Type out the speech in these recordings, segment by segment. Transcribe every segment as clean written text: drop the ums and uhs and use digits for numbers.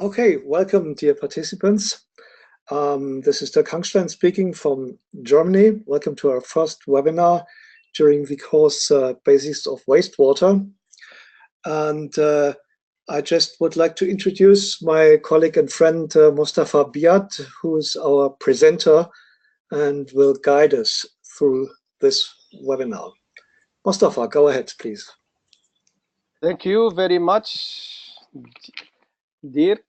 Okay, welcome, dear participants. This is Dirk Hangstein speaking from Germany. Welcome to our first webinar during the course Basics of Wastewater. And I just would like to introduce my colleague and friend Mostafa Biad, who is our presenter and will guide us through this webinar. Mostafa, go ahead, please. Thank you very much, Dirk.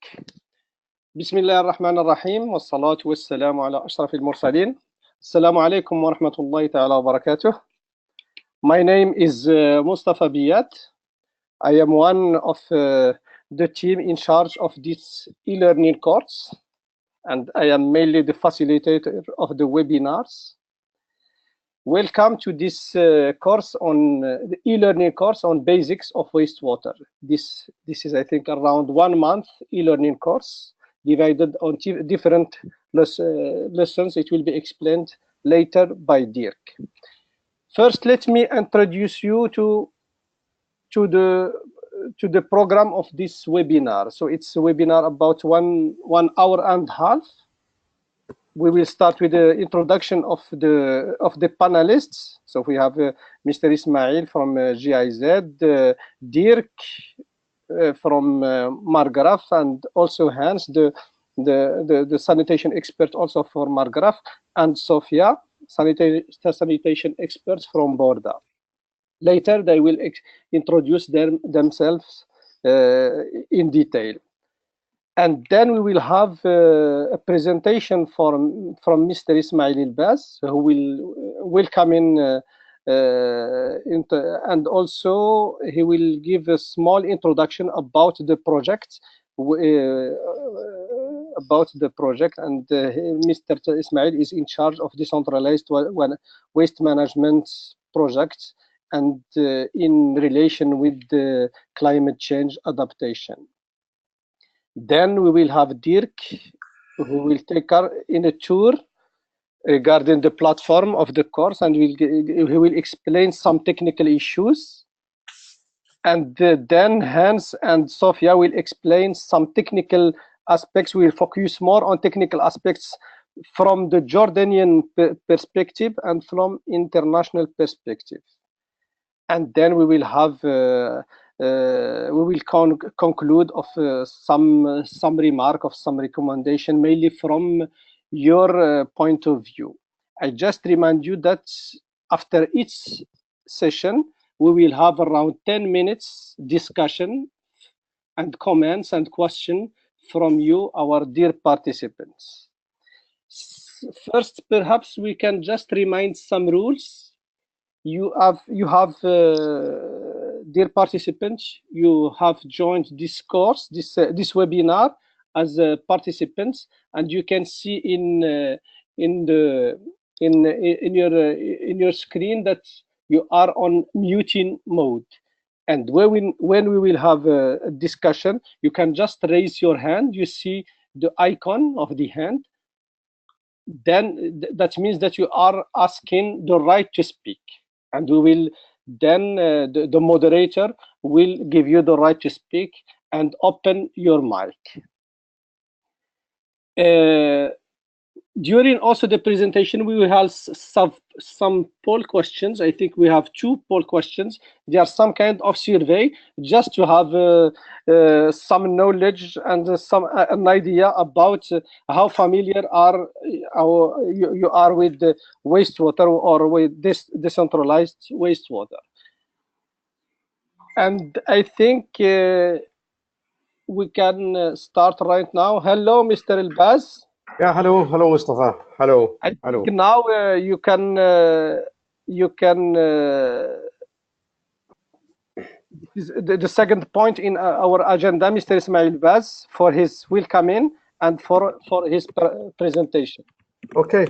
Bismillah ar-Rahman ar-Rahim, wa salatu wa salamu ala ashraf al-mursalin. Assalamu alaikum wa rahmatullahi ta'ala wa barakatuh. My name is Mostafa Biad. I am one of the team in charge of this e-learning course, and I am mainly the facilitator of the webinars. Welcome to this course on the e-learning course on basics of wastewater. This is, I think, around 1 month e-learning course divided on different lessons. It will be explained later by Dirk. First, let me introduce you to the program of this webinar. So it's a webinar about one hour and a half. We will start with the introduction of the panelists. So we have Mr. Ismail from GIZ, Dirk from Margraf, and also Hans, the sanitation expert also for Margraf, and Sophia, sanitation experts from BORDA. Later, they will introduce themselves in detail. And then we will have a presentation from Mr. Ismail Al-Baz, who will come in, and also he will give a small introduction about the project. And Mr. Ismail is in charge of decentralized waste management projects and in relation with the climate change adaptation. Then we will have Dirk, who will take us in a tour regarding the platform of the course, and he will explain some technical issues. And then Hans and Sophia will explain some technical aspects. We will focus more on technical aspects from the Jordanian perspective and from international perspective. And then we will have conclude of some remark of some recommendation, mainly from your point of view. I just remind you that after each session, we will have around 10 minutes discussion and comments and question from you, our dear participants. First, perhaps we can just remind some rules. You have dear participants, you have joined this course, this webinar as participants, and you can see in your screen that you are on muting mode. And when we will have a discussion, you can just raise your hand. You see the icon of the hand. Then that means that you are asking the right to speak. And we will then the moderator will give you the right to speak and open your mic. During also the presentation, we will have some poll questions. I think we have 2 poll questions. They are some kind of survey, just to have some knowledge and an idea about how familiar you are with the wastewater or with this decentralized wastewater. And I think we can start right now. Hello, Mr. Al-Baz. Yeah, hello, Mostafa. Hello. I think now you can this is the second point in our agenda, Mr. Ismail Al-Baz, for his welcome in and for his presentation. Okay.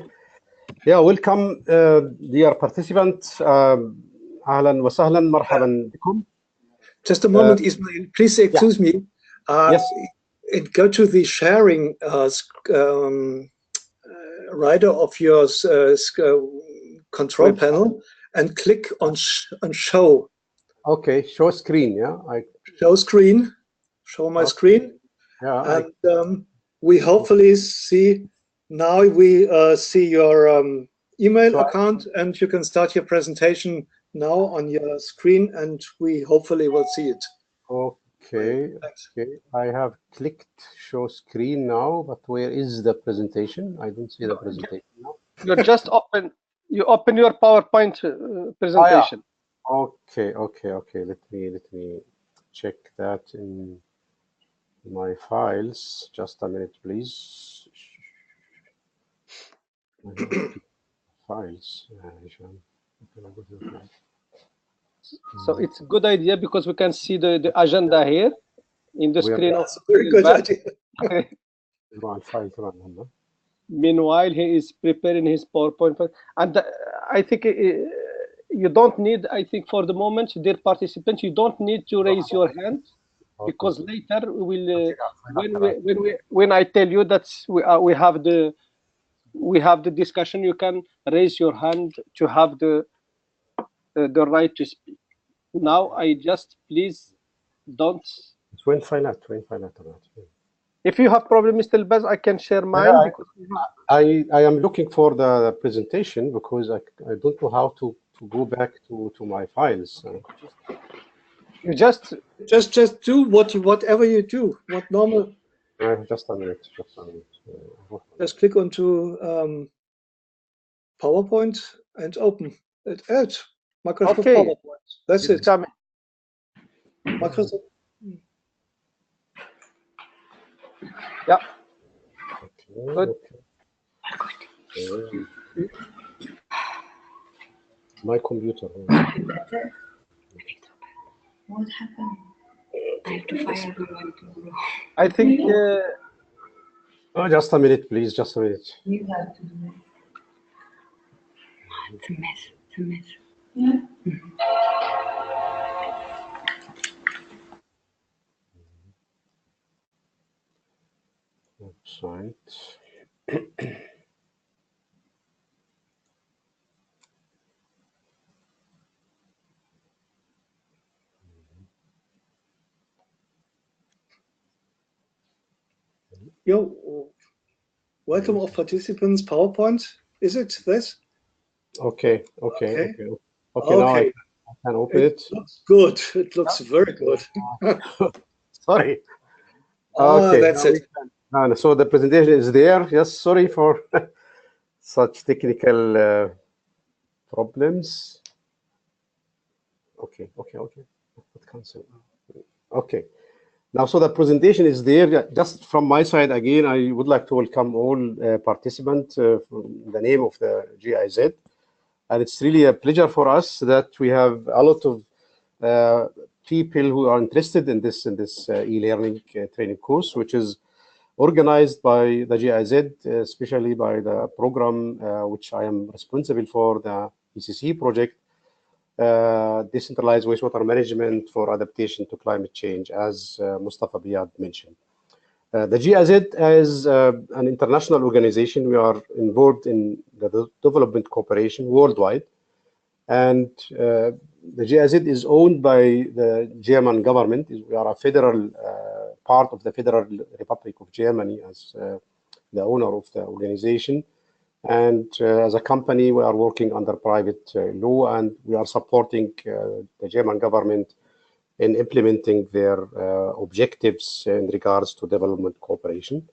Yeah, welcome, dear participants. Ahlan wa sahlan, marhaban bikum. Just a moment, Ismail. Please excuse me. Yes. Go to the sharing rider of your control panel and click on show. Okay, show screen. Yeah, Show screen. Show my screen. Yeah, and we hopefully see now. We see your email account, and you can start your presentation now on your screen, and we hopefully will see it. Okay. Okay. I have clicked show screen now, but where is the presentation? I don't see the presentation now. You just open your PowerPoint presentation. Okay. Let me check that in my files. Just a minute, please. Files. So it's a good idea because we can see the agenda here in the screen. That's a very good idea. Meanwhile, he is preparing his PowerPoint, and I think you don't need. I think for the moment, dear participants, you don't need to raise your hand because later we will. When I tell you that we have the discussion, you can raise your hand to have the right to speak. Now, I just please don't. If you have problem, Mr. Al-Baz, I can share mine. Yeah, because I am looking for the presentation because I don't know how to go back to my files. You just do whatever you do. What normal. Just a minute. Just click onto PowerPoint and open it. Add Microsoft PowerPoint. That's it. Microsoft. Yeah. Good. My computer. What happened? I have to fire everyone to. I think. Oh, just a minute, please. Just a minute. You have to do it. It's a mess. It's a mess. Yeah. Website. Welcome of participants. PowerPoint. Is it this? Okay. Now I can open it. It looks good. It looks very good. Sorry. Okay. That's it. So the presentation is there. Yes, sorry for such technical problems. Okay. Cancel. Okay. Now, so the presentation is there. Just from my side, again, I would like to welcome all participants from the name of the GIZ. And it's really a pleasure for us that we have a lot of people who are interested in this e-learning training course, which is organized by the GIZ, especially by the program which I am responsible for, the ACC-project, decentralized wastewater management for adaptation to climate change, as Mostafa Biad mentioned. The GIZ is an international organization. We are involved in the development cooperation worldwide. And the GIZ is owned by the German government. We are a federal part of the Federal Republic of Germany as the owner of the organization. And as a company, we are working under private law, and we are supporting the German government in implementing their objectives in regards to development cooperation.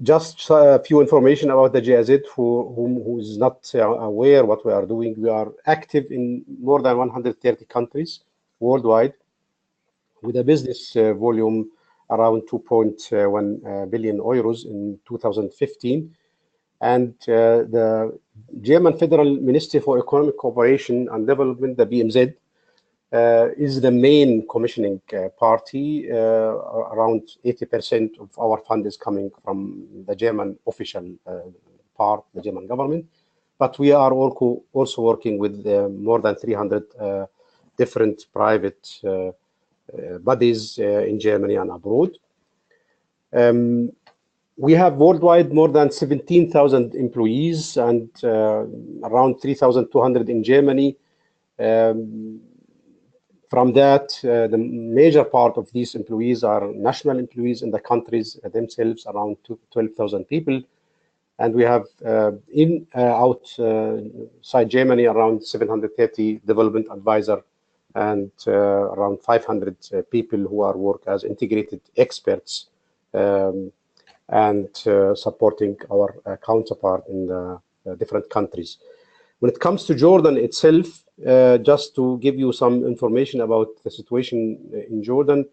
Just a few information about the GIZ for who is not aware what we are doing. We are active in more than 130 countries worldwide with a business volume around 2.1 billion euros in 2015. And the German Federal Ministry for Economic Cooperation and Development, the BMZ, is the main commissioning party. Around 80% of our fund is coming from the German official part, the German government. But we are also working with more than 300 different private bodies in Germany and abroad. We have worldwide more than 17,000 employees and around 3,200 in Germany, from that, the major part of these employees are national employees in the countries themselves, around 12,000 people. And we have outside Germany around 730 development advisor and around 500 people who are work as integrated experts and supporting our counterpart in the different countries. When it comes to Jordan itself, just to give you some information about the situation in Jordan,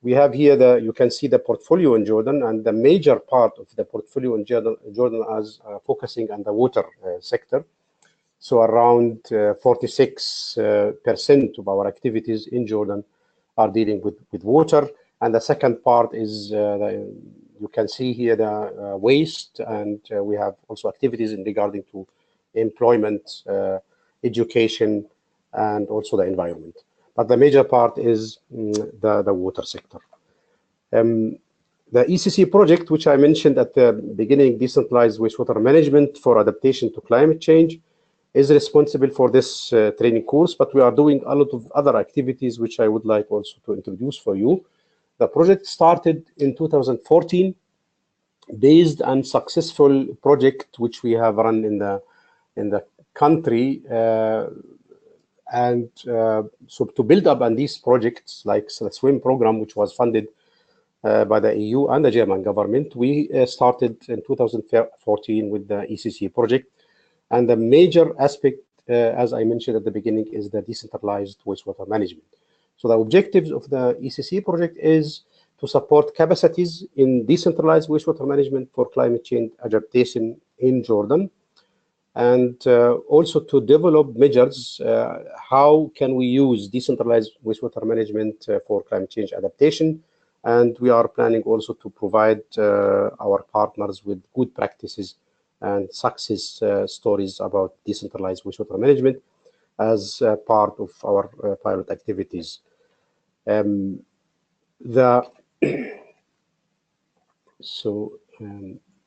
we have here you can see the portfolio in Jordan, and the major part of the portfolio in Jordan is focusing on the water sector. So around 46% of our activities in Jordan are dealing with water. And the second part is, you can see here the waste, and we have also activities in regarding to employment, education, and also the environment. But the major part is the water sector. The ECC project, which I mentioned at the beginning, decentralized wastewater management for adaptation to climate change, is responsible for this training course, but we are doing a lot of other activities which I would like also to introduce for you. The project started in 2014 based on successful project which we have run in the country, so to build up on these projects like the SWIM program, which was funded by the EU and the German government, we started in 2014 with the ECC project. And the major aspect, as I mentioned at the beginning, is the decentralized wastewater management. So the objectives of the ECC project is to support capacities in decentralized wastewater management for climate change adaptation in Jordan, and also to develop measures, how can we use decentralized wastewater management for climate change adaptation. And we are planning also to provide our partners with good practices and success stories about decentralized wastewater management as part of our pilot activities.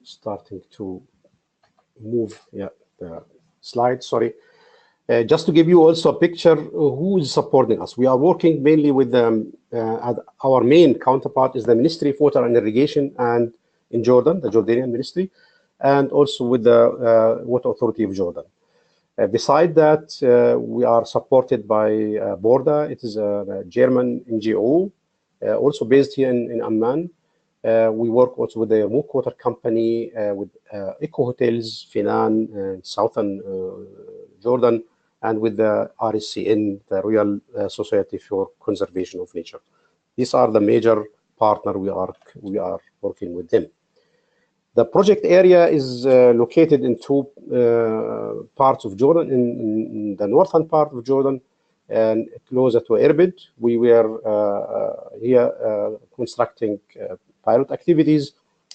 Starting to move, the slide, sorry. Just to give you also a picture who is supporting us. We are working mainly with our main counterpart is the Ministry of Water and Irrigation and in Jordan, the Jordanian ministry, and also with the Water Authority of Jordan. Beside that, we are supported by BORDA. It is a German NGO, also based here in Amman. We work also with the Yarmouk Water Company, with Eco Hotels, Finan, southern Jordan, and with the RSCN, the Royal Society for Conservation of Nature. These are the major partners we are working with them. The project area is located in two parts of Jordan. In the northern part of Jordan and closer to Irbid, we were here constructing pilot activities,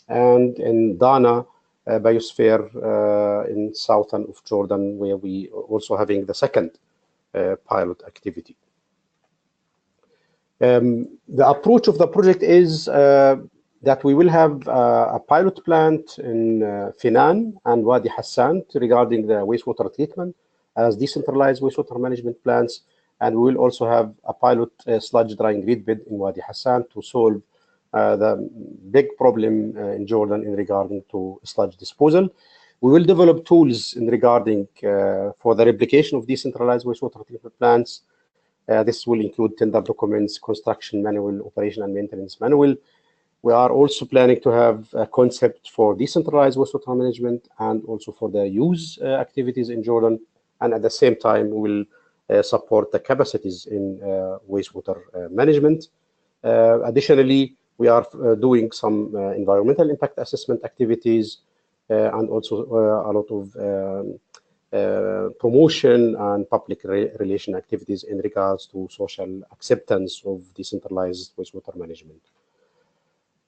and in Dana biosphere in southern of Jordan, where we also having the second pilot activity. The approach of the project is that we will have a pilot plant in Finan and Wadi Hassan regarding the wastewater treatment as decentralized wastewater management plants, and we will also have a pilot sludge drying reed bed in Wadi Hassan to solve the big problem in Jordan in regarding to sludge disposal. We will develop tools in regarding for the replication of decentralized wastewater treatment plants. This will include tender documents, construction manual, operation and maintenance manual. We are also planning to have a concept for decentralized wastewater management and also for the use activities in Jordan. And at the same time, we will support the capacities in wastewater management. Additionally, we are doing some environmental impact assessment activities and also a lot of promotion and public relation activities in regards to social acceptance of decentralized wastewater management.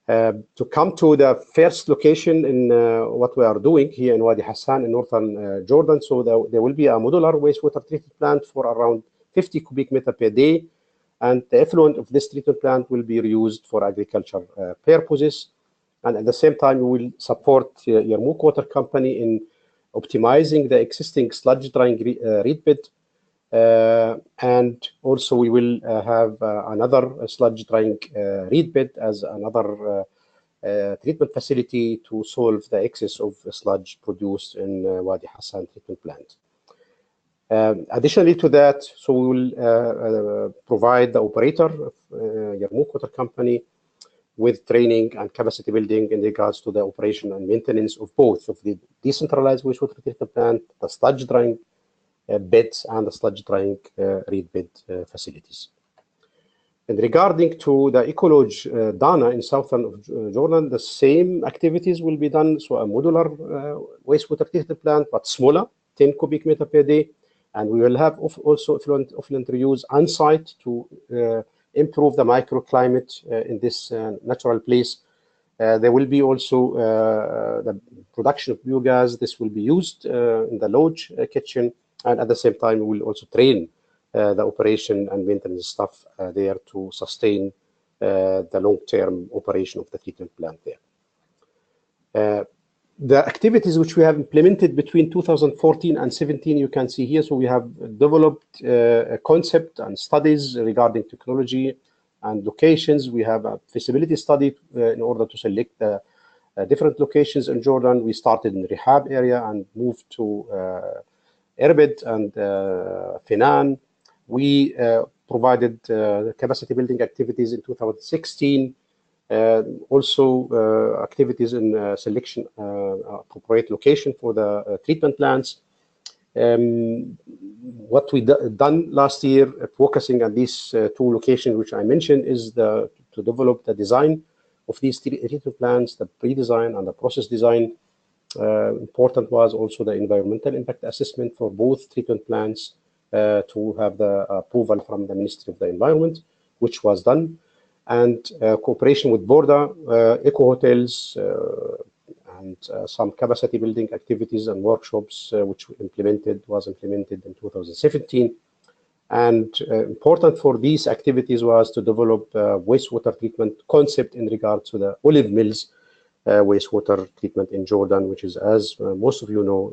To come to the first location in what we are doing here in Wadi Hassan in northern Jordan, so there will be a modular wastewater treatment plant for around 50 cubic meter per day, and the effluent of this treatment plant will be reused for agriculture purposes. And at the same time, we will support Yarmouk Water Company in optimizing the existing sludge drying reed bed And also we will have another sludge drying reed bed as another treatment facility to solve the excess of sludge produced in Wadi Hassan treatment plant. Additionally to that, so we will provide the operator, Yarmouk Water Company, with training and capacity building in regards to the operation and maintenance of both of the decentralized wastewater treatment plant, the sludge drying beds, and the sludge drying reed bed facilities. And regarding to the Ecolodge Dana in southern of Jordan, the same activities will be done. So a modular wastewater treatment plant, but smaller, 10 cubic meter per day. And we will have also effluent reuse on site to improve the microclimate in this natural place. There will be also the production of biogas. This will be used in the lodge kitchen. And at the same time, we will also train the operation and maintenance staff there to sustain the long-term operation of the treatment plant there. The activities which we have implemented between 2014 and 17, you can see here. So we have developed a concept and studies regarding technology and locations. We have a feasibility study in order to select the different locations in Jordan. We started in the Rehab area and moved to Irbid and Finan. We provided capacity building activities in 2016. Also activities in selection appropriate location for the treatment plants. What we done last year, focusing on these two locations which I mentioned, is to develop the design of these treatment plants, the pre-design and the process design. Important was also the environmental impact assessment for both treatment plants to have the approval from the Ministry of the Environment, which was done. And cooperation with BORDA, eco hotels, and some capacity building activities and workshops, which was implemented in 2017. And important for these activities was to develop wastewater treatment concept in regard to the olive mills wastewater treatment in Jordan, which is, as most of you know,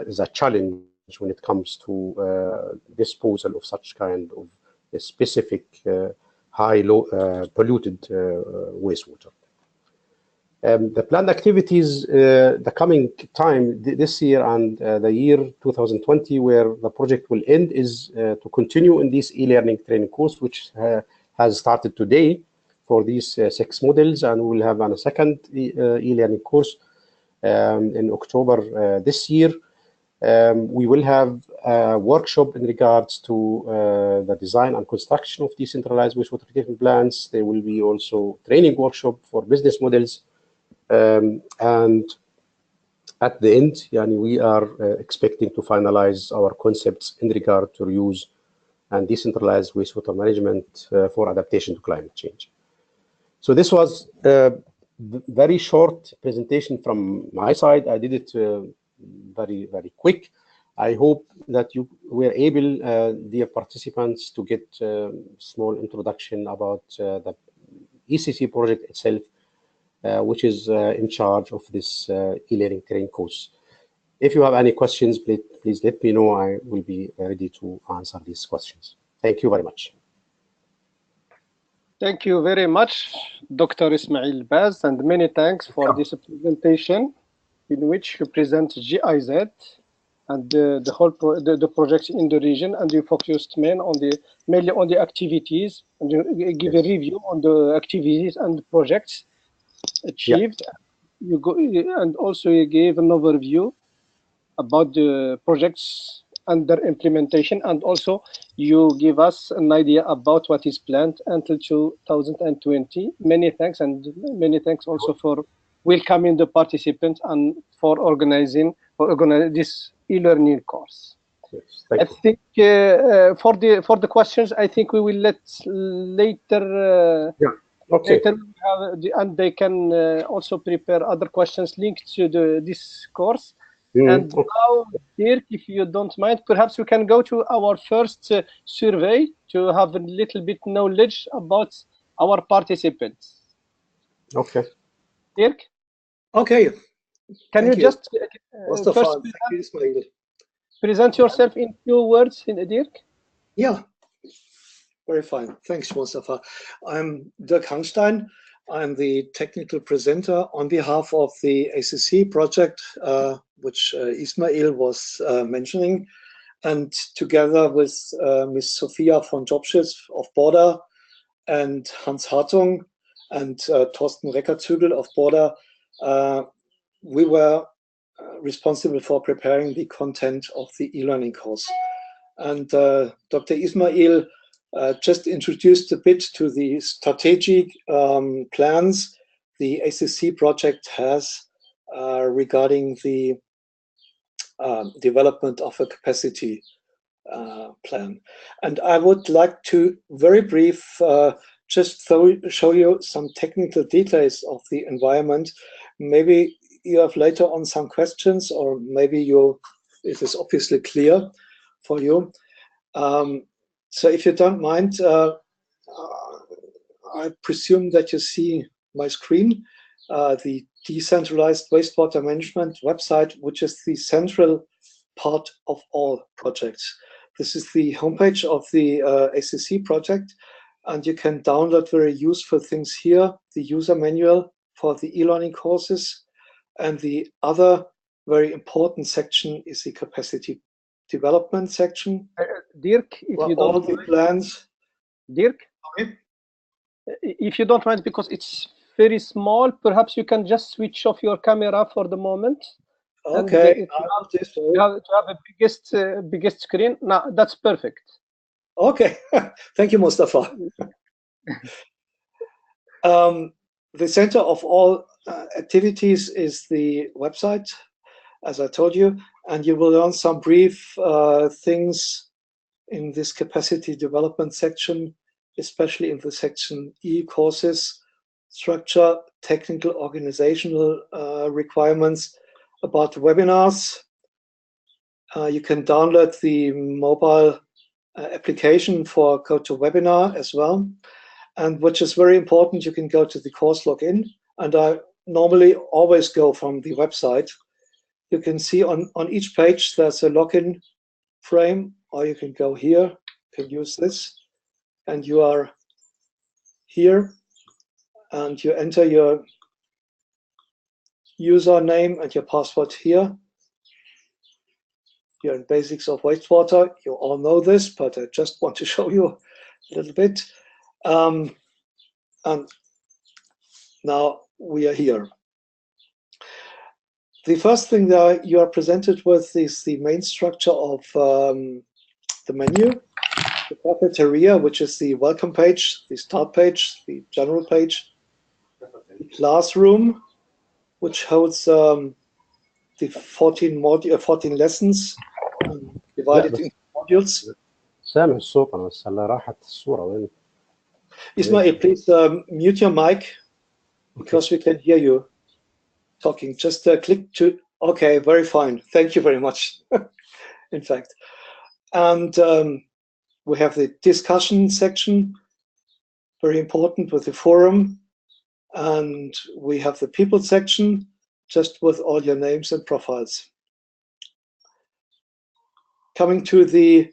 is a challenge when it comes to disposal of such kind of a specific polluted wastewater. The planned activities, the coming time this year and the year 2020, where the project will end, is to continue in this e-learning training course, which has started today for these 6 models, and we will have a second e-learning course in October this year. We will have a workshop in regards to the design and construction of decentralized wastewater treatment plants. There will be also training workshop for business models. And at the end, we are expecting to finalize our concepts in regard to reuse and decentralized wastewater management for adaptation to climate change. So this was a very short presentation from my side. I did it very, very quick. I hope that you were able, dear participants, to get a small introduction about the ACC project itself, which is in charge of this e-learning training course. If you have any questions, please let me know. I will be ready to answer these questions. Thank you very much. Thank you very much, Dr. Ismail Al-Baz, and many thanks for this presentation in which you present GIZ and the whole the projects in the region, and you focused mainly on the activities, and you give a review on the activities and projects achieved. Yeah. And also you gave an overview about the projects under implementation, and also you give us an idea about what is planned until 2020. Many thanks, and many thanks also for welcoming the participants and for organizing this e-learning course. Yes, I think for the questions, I think we will let later. Okay. Later and they can also prepare other questions linked to this course. And now, Dirk, if you don't mind, perhaps we can go to our first survey to have a little bit knowledge about our participants. Okay. Dirk? Okay. Can you just Mostafa, thank you, Ismail. present yourself in few words, Dirk? Yeah, very fine. Thanks, Mostafa. I'm Dirk Hangstein. I'm the technical presenter on behalf of the ACC project, which Ismail was mentioning. And together with Ms. Sophia von Dobschuetz of BORDA and Hans Hartung and Thorsten Reckerzügel of BORDA, we were responsible for preparing the content of the e-learning course. And Dr. Ismail just introduced a bit to the strategic plans the ACC project has regarding the development of a capacity plan. And I would like to very brief just show you some technical details of the environment. Maybe you have later on some questions, or maybe it is obviously clear for you. So if you don't mind, I presume that you see my screen, the decentralized wastewater management website, which is the central part of all projects. This is the homepage of the ACC project, and you can download very useful things here, the user manual for the e-learning courses, and the other very important section is the capacity development section. Dirk, if you don't all the plans. Dirk, okay. If you don't mind, because it's very small, perhaps you can just switch off your camera for the moment. Okay, you have a biggest screen. Now that's perfect. Okay, thank you, Mostafa. The center of all activities is the website, as I told you, and you will learn some brief things in this capacity development section, especially in the section E courses, structure, technical, organizational requirements, about webinars. You can download the mobile application for GoToWebinar as well. And which is very important, you can go to the course login. And I normally always go from the website. You can see on each page there's a login frame, or you can go here, you can use this. And you are here, and you enter your username and your password here. You're in Basics of Wastewater. You all know this, but I just want to show you a little bit. And now we are here. The first thing that you are presented with is the main structure of the menu, the cafeteria, which is the welcome page, the start page, the general page, the classroom, which holds the 14 lessons divided into modules. سامع الصوت أنا بس اللي راحت الصورة وين؟ Ismail, please mute your mic because we can hear you talking. Just click to, okay, very fine. Thank you very much, in fact. And we have the discussion section, very important with the forum. And we have the people section, just with all your names and profiles. Coming to the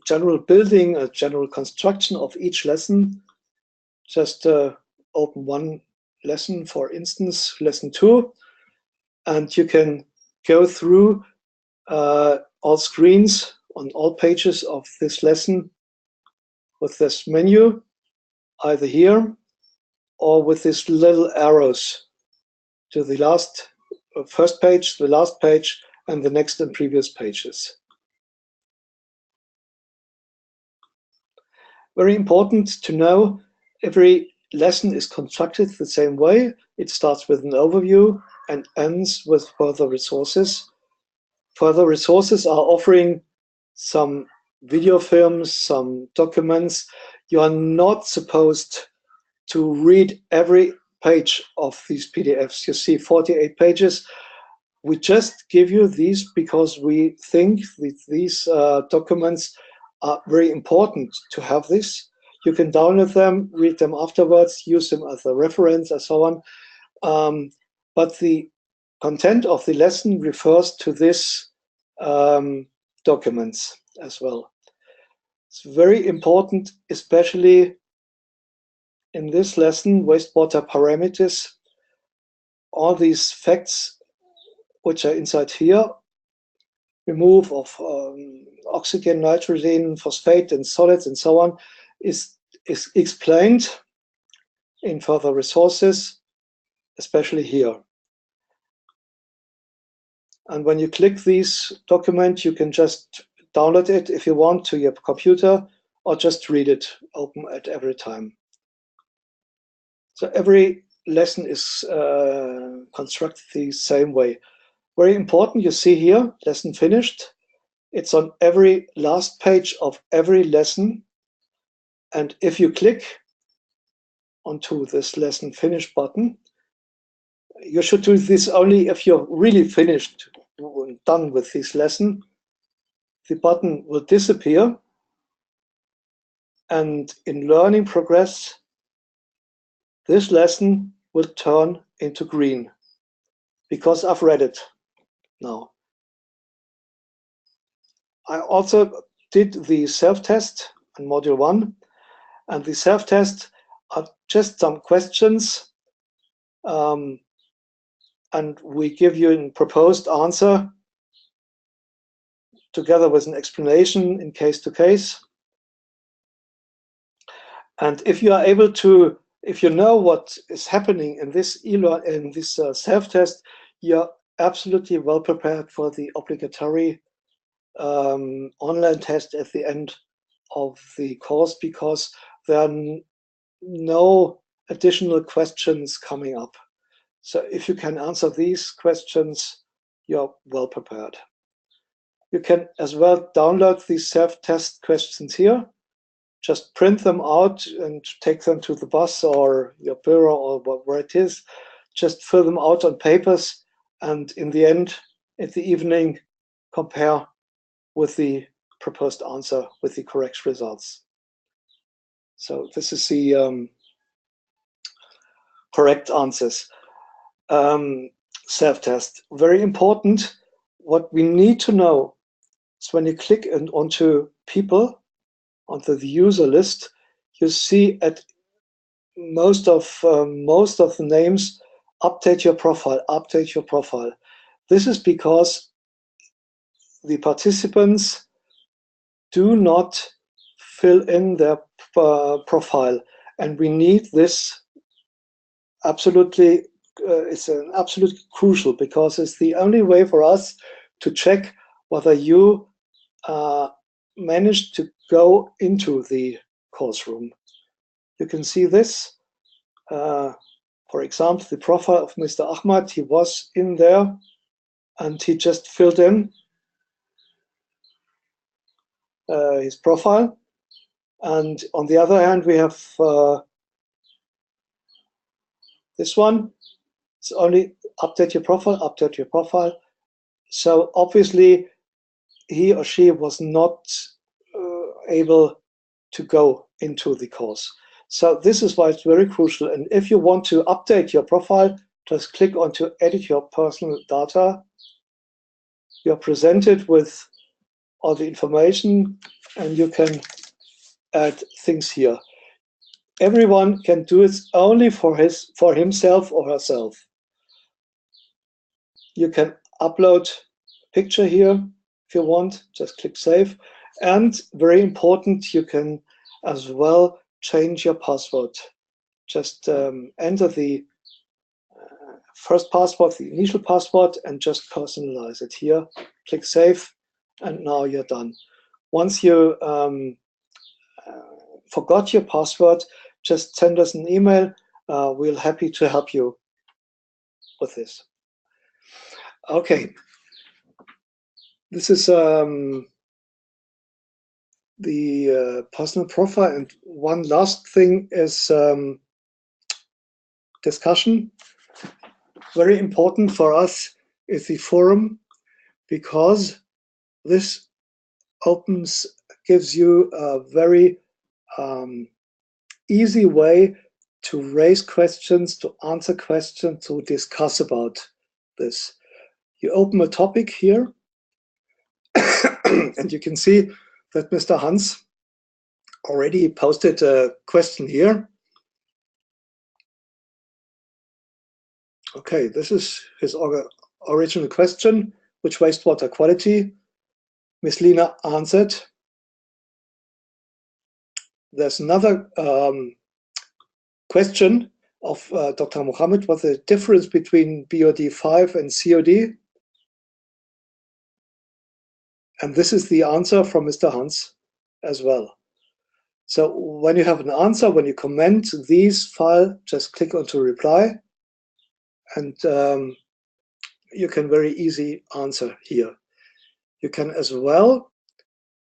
general building, a general construction of each lesson, just open one lesson, for instance, lesson 2, and you can go through all screens on all pages of this lesson with this menu, either here or with these little arrows to the last first page, the last page, and the next and previous pages. Very important to know, every lesson is constructed the same way. It starts with an overview and ends with further resources. Further resources are offering some video films, some documents. You are not supposed to read every page of these PDFs. You see 48 pages. We just give you these because we think that these documents are very important to have this. You can download them, read them afterwards, use them as a reference and so on. But the content of the lesson refers to this documents as well. It's very important, especially in this lesson, wastewater parameters, all these facts which are inside here, remove of oxygen, nitrogen, phosphate, and solids, and so on, is explained in further resources, especially here. And when you click this document, you can just download it if you want to your computer, or just read it open at every time. So every lesson is constructed the same way. Very important, you see here, lesson finished. It's on every last page of every lesson. And if you click onto this lesson finish button, you should do this only if you're really finished, done with this lesson. The button will disappear. And in learning progress, this lesson will turn into green because I've read it now. I also did the self-test in module 1, and the self-test are just some questions, and we give you a proposed answer together with an explanation in case to case. And if you are able to, if you know what is happening in this self-test, you're absolutely well prepared for the obligatory online test at the end of the course, because there are no additional questions coming up. So if you can answer these questions, you're well prepared. You can as well download these self-test questions here. Just print them out and take them to the bus or your bureau or where it is. Just fill them out on papers, and in the end, at the evening, compare with the proposed answer with the correct results. So this is the correct answers. Self-test, very important. What we need to know is when you click onto people, onto the user list, you see at most of the names, update your profile, update your profile. This is because the participants do not fill in their profile, and we need this absolutely. It's an absolute crucial, because it's the only way for us to check whether you managed to go into the course room. You can see this. For example, the profile of Mr. Ahmad, he was in there and he just filled in his profile. And on the other hand, we have this one. It's only update your profile, update your profile. So obviously, he or she was not able to go into the course. So this is why it's very crucial. And if you want to update your profile, just click on to edit your personal data. You're presented with all the information, and you can add things here. Everyone can do it only for himself or herself. You can upload a picture here if you want, just click save. And very important, you can as well change your password. Just enter the first password, the initial password, and just personalize it here. Click save, and now you're done. Once you forgot your password, just send us an email. We're happy to help you with this. Okay, this is the personal profile, and one last thing is discussion. Very important for us is the forum, because this gives you a very easy way to raise questions, to answer questions, to discuss about this. You open a topic here, and you can see that Mr. Hans already posted a question here. Okay, this is his original question. Which wastewater quality? Ms. Lina answered. There's another question of Dr. Mohammed. What's the difference between BOD 5 and COD? And this is the answer from Mr. Hans as well. So when you have an answer, when you comment these file, just click onto reply, and you can very easy answer here. You can as well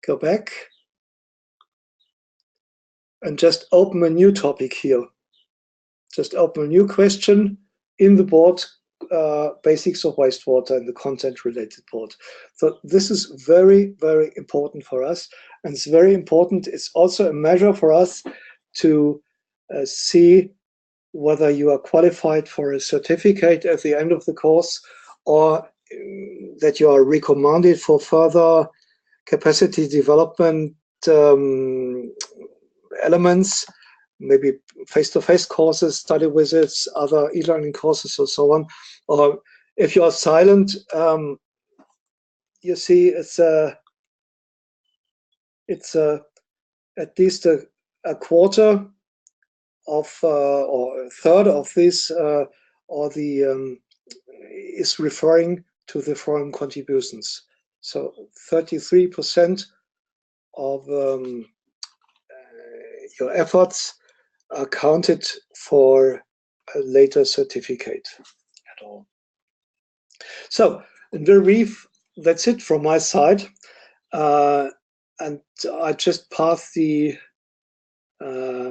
go back and just open a new topic here. Just open a new question in the board, basics of wastewater and the content related board. So this is very, very important for us. And it's very important. It's also a measure for us to see whether you are qualified for a certificate at the end of the course, or that you are recommended for further capacity development elements, maybe face-to-face courses, study visits, other e-learning courses, and so on. Or if you are silent, you see it's at least a quarter of or a third of this is referring to the foreign contributions. So 33% of your efforts are counted for a later certificate at all. So in very brief, that's it from my side. And I just pass the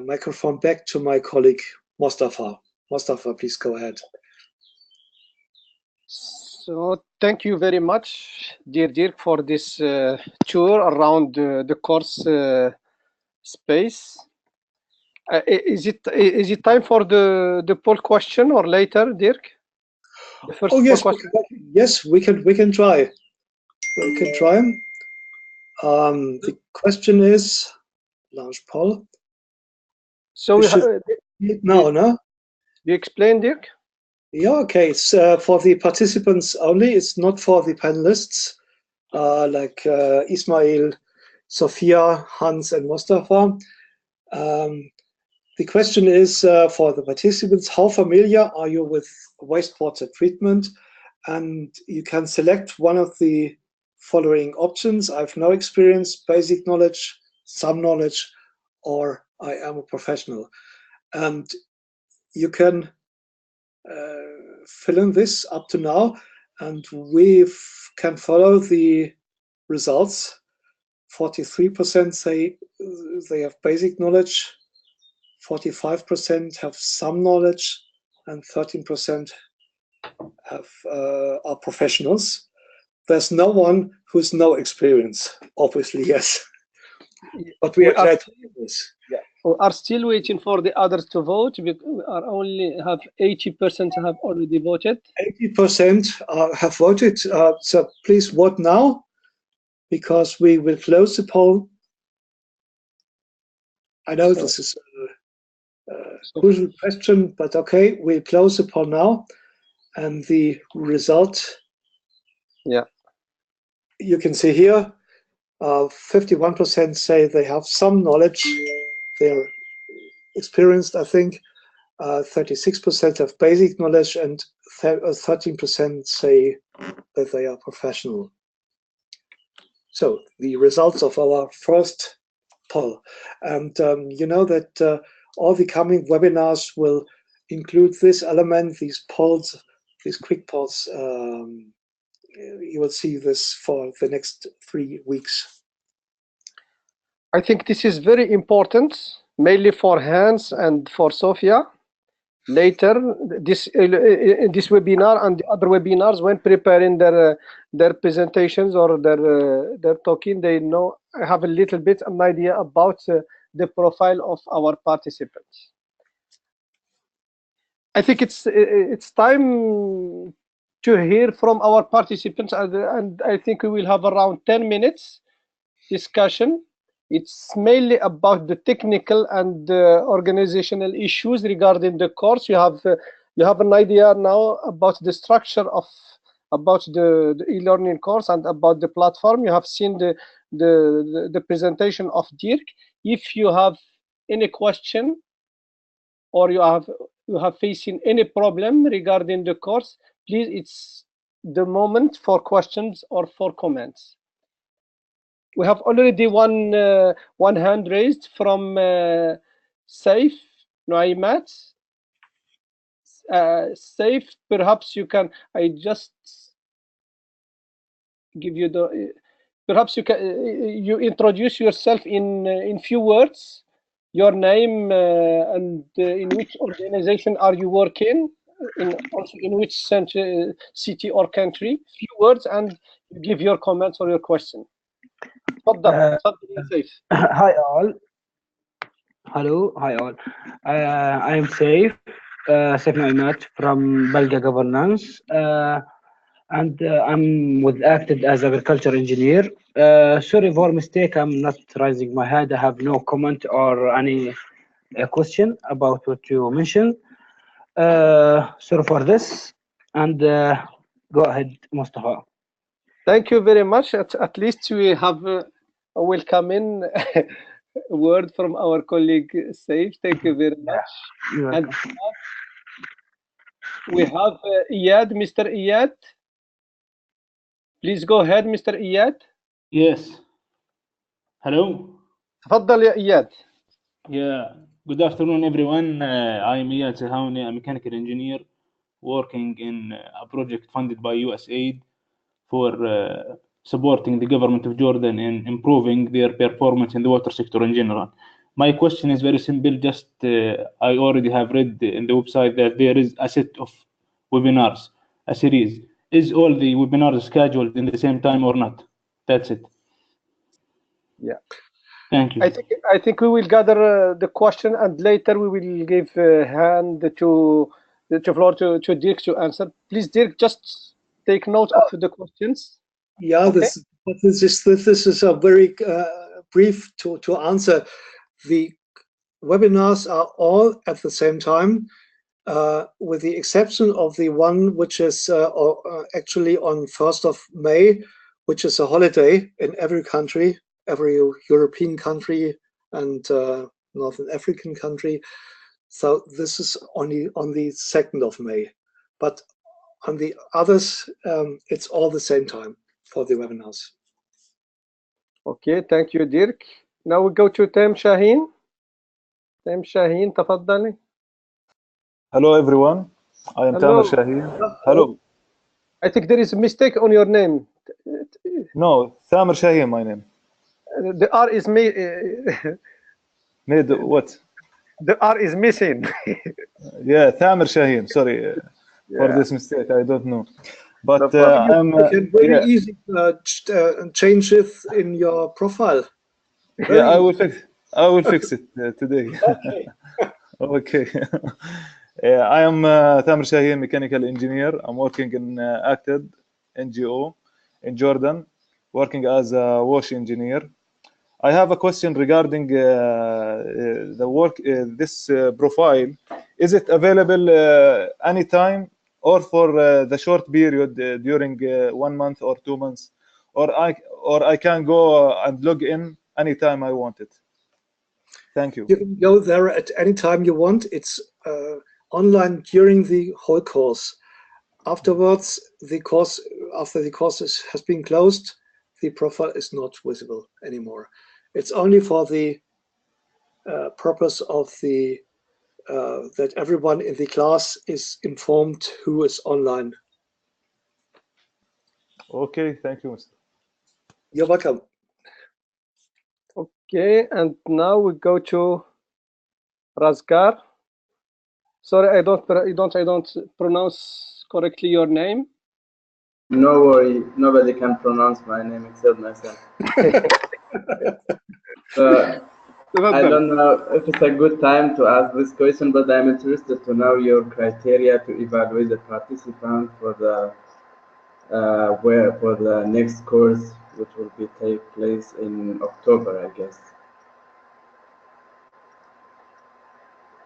microphone back to my colleague, Mostafa. Mostafa, please go ahead. So thank you very much, dear Dirk, for this tour around the course space. Is it time for the poll question or later, Dirk? The first question? Yes, we can try. We can try. The question is launch poll. So no. You explain, Dirk? Yeah, okay. It's for the participants only. It's not for the panelists like Ismail, Sophia, Hans, and Mostafa. The question is for the participants: how familiar are you with wastewater treatment? And you can select one of the following options: I have no experience, basic knowledge, some knowledge, or I am a professional. And you can fill in this up to now, and we can follow the results. 43% say they have basic knowledge, 45% have some knowledge, and 13% are professionals. There's no one who's no experience, obviously, yes. But we are glad to do this. Yeah. We are still waiting for the others to vote. We are only have 80% have already voted. 80% have voted. So please vote now, because we will close the poll. I know this is a crucial question, but okay, we'll close the poll now. And the result, yeah, you can see here, 51% say they have some knowledge. They're experienced, I think. 36% have basic knowledge, and 13% say that they are professional. So the results of our first poll. And you know that all the coming webinars will include this element, these polls, these quick polls. You will see this for the next 3 weeks. I think this is very important, mainly for Hans and for Sophia. Later, this webinar and the other webinars, when preparing their presentations or their talking, they know, have a little bit an idea about the profile of our participants. I think it's time to hear from our participants, and I think we will have around 10 minutes discussion. It's mainly about the technical and organizational issues regarding the course. You have an idea now about the structure of the e-learning course and about the platform. You have seen the presentation of Dirk. If you have any question or you have facing any problem regarding the course, please, it's the moment for questions or for comments. We have already one hand raised from Saif Nuaimat. Saif, perhaps you can. I just give you the. Perhaps you can. You introduce yourself in few words. Your name and in which organization are you working? Also in which city or country? Few words and give your comments or your question. Hi all. Hello, hi all. I am Saif Nuaimat from Balga Governance, and I'm acted as agriculture engineer. Sorry for mistake, I'm not raising my hand. I have no comment or any question about what you mentioned. Sorry for this, and go ahead, Mostafa. Thank you very much. At least we have a welcoming word from our colleague Saif. Thank you very much. And we have Iyad, Mr. Iyad. Please go ahead, Mr. Iyad. Yes. Hello. تفضل يا إياد. Yeah. Good afternoon, everyone. I am Iyad Sahauni, a mechanical engineer working in a project funded by USAID for supporting the government of Jordan in improving their performance in the water sector in general. My question is very simple. Just I already have read in the website that there is a set of webinars, a series. Is all the webinars scheduled in the same time or not? That's it. Yeah. Thank you. I think we will gather the question and later we will give hand to the floor to Dirk to answer. Please, Dirk, just take note of the questions. Yeah, okay. This is a very brief to answer. The webinars are all at the same time, with the exception of the one which is actually on 1st of May, which is a holiday in every country, every European country and Northern African country. So this is only on the 2nd of May. But on the others, it's all the same time for the webinars. Okay, thank you, Dirk. Now we go to Tem Shaheen. Tem Shaheen, تفضلي. Hello, everyone. I am Tamer Shaheen. Hello. I think there is a mistake on your name. No, Tamer Shaheen, my name. The R is made what? The R is missing. Yeah, Tamer Shaheen. Sorry for this mistake. I don't know. But you can very easy change it in your profile. Yeah, I will fix it today. Okay. Okay. I am Tamer Shaheen, mechanical engineer. I'm working in ACTED NGO in Jordan, working as a wash engineer. I have a question regarding the work. This profile, is it available anytime or for the short period during 1 month or 2 months, or I can go and log in anytime I want it? Thank you. You can go there at any time you want. It's online during the whole course. Afterwards, after the course has been closed, the profile is not visible anymore. It's only for the purpose of the that everyone in the class is informed who is online. Okay, thank you, Mr. You're welcome. Okay, and now we go to Razgar. Sorry, I don't pronounce correctly your name. No worry, nobody can pronounce my name except myself. I don't know if it's a good time to ask this question, but I'm interested to know your criteria to evaluate the participant for the where for the next course, which will be take place in October, I guess.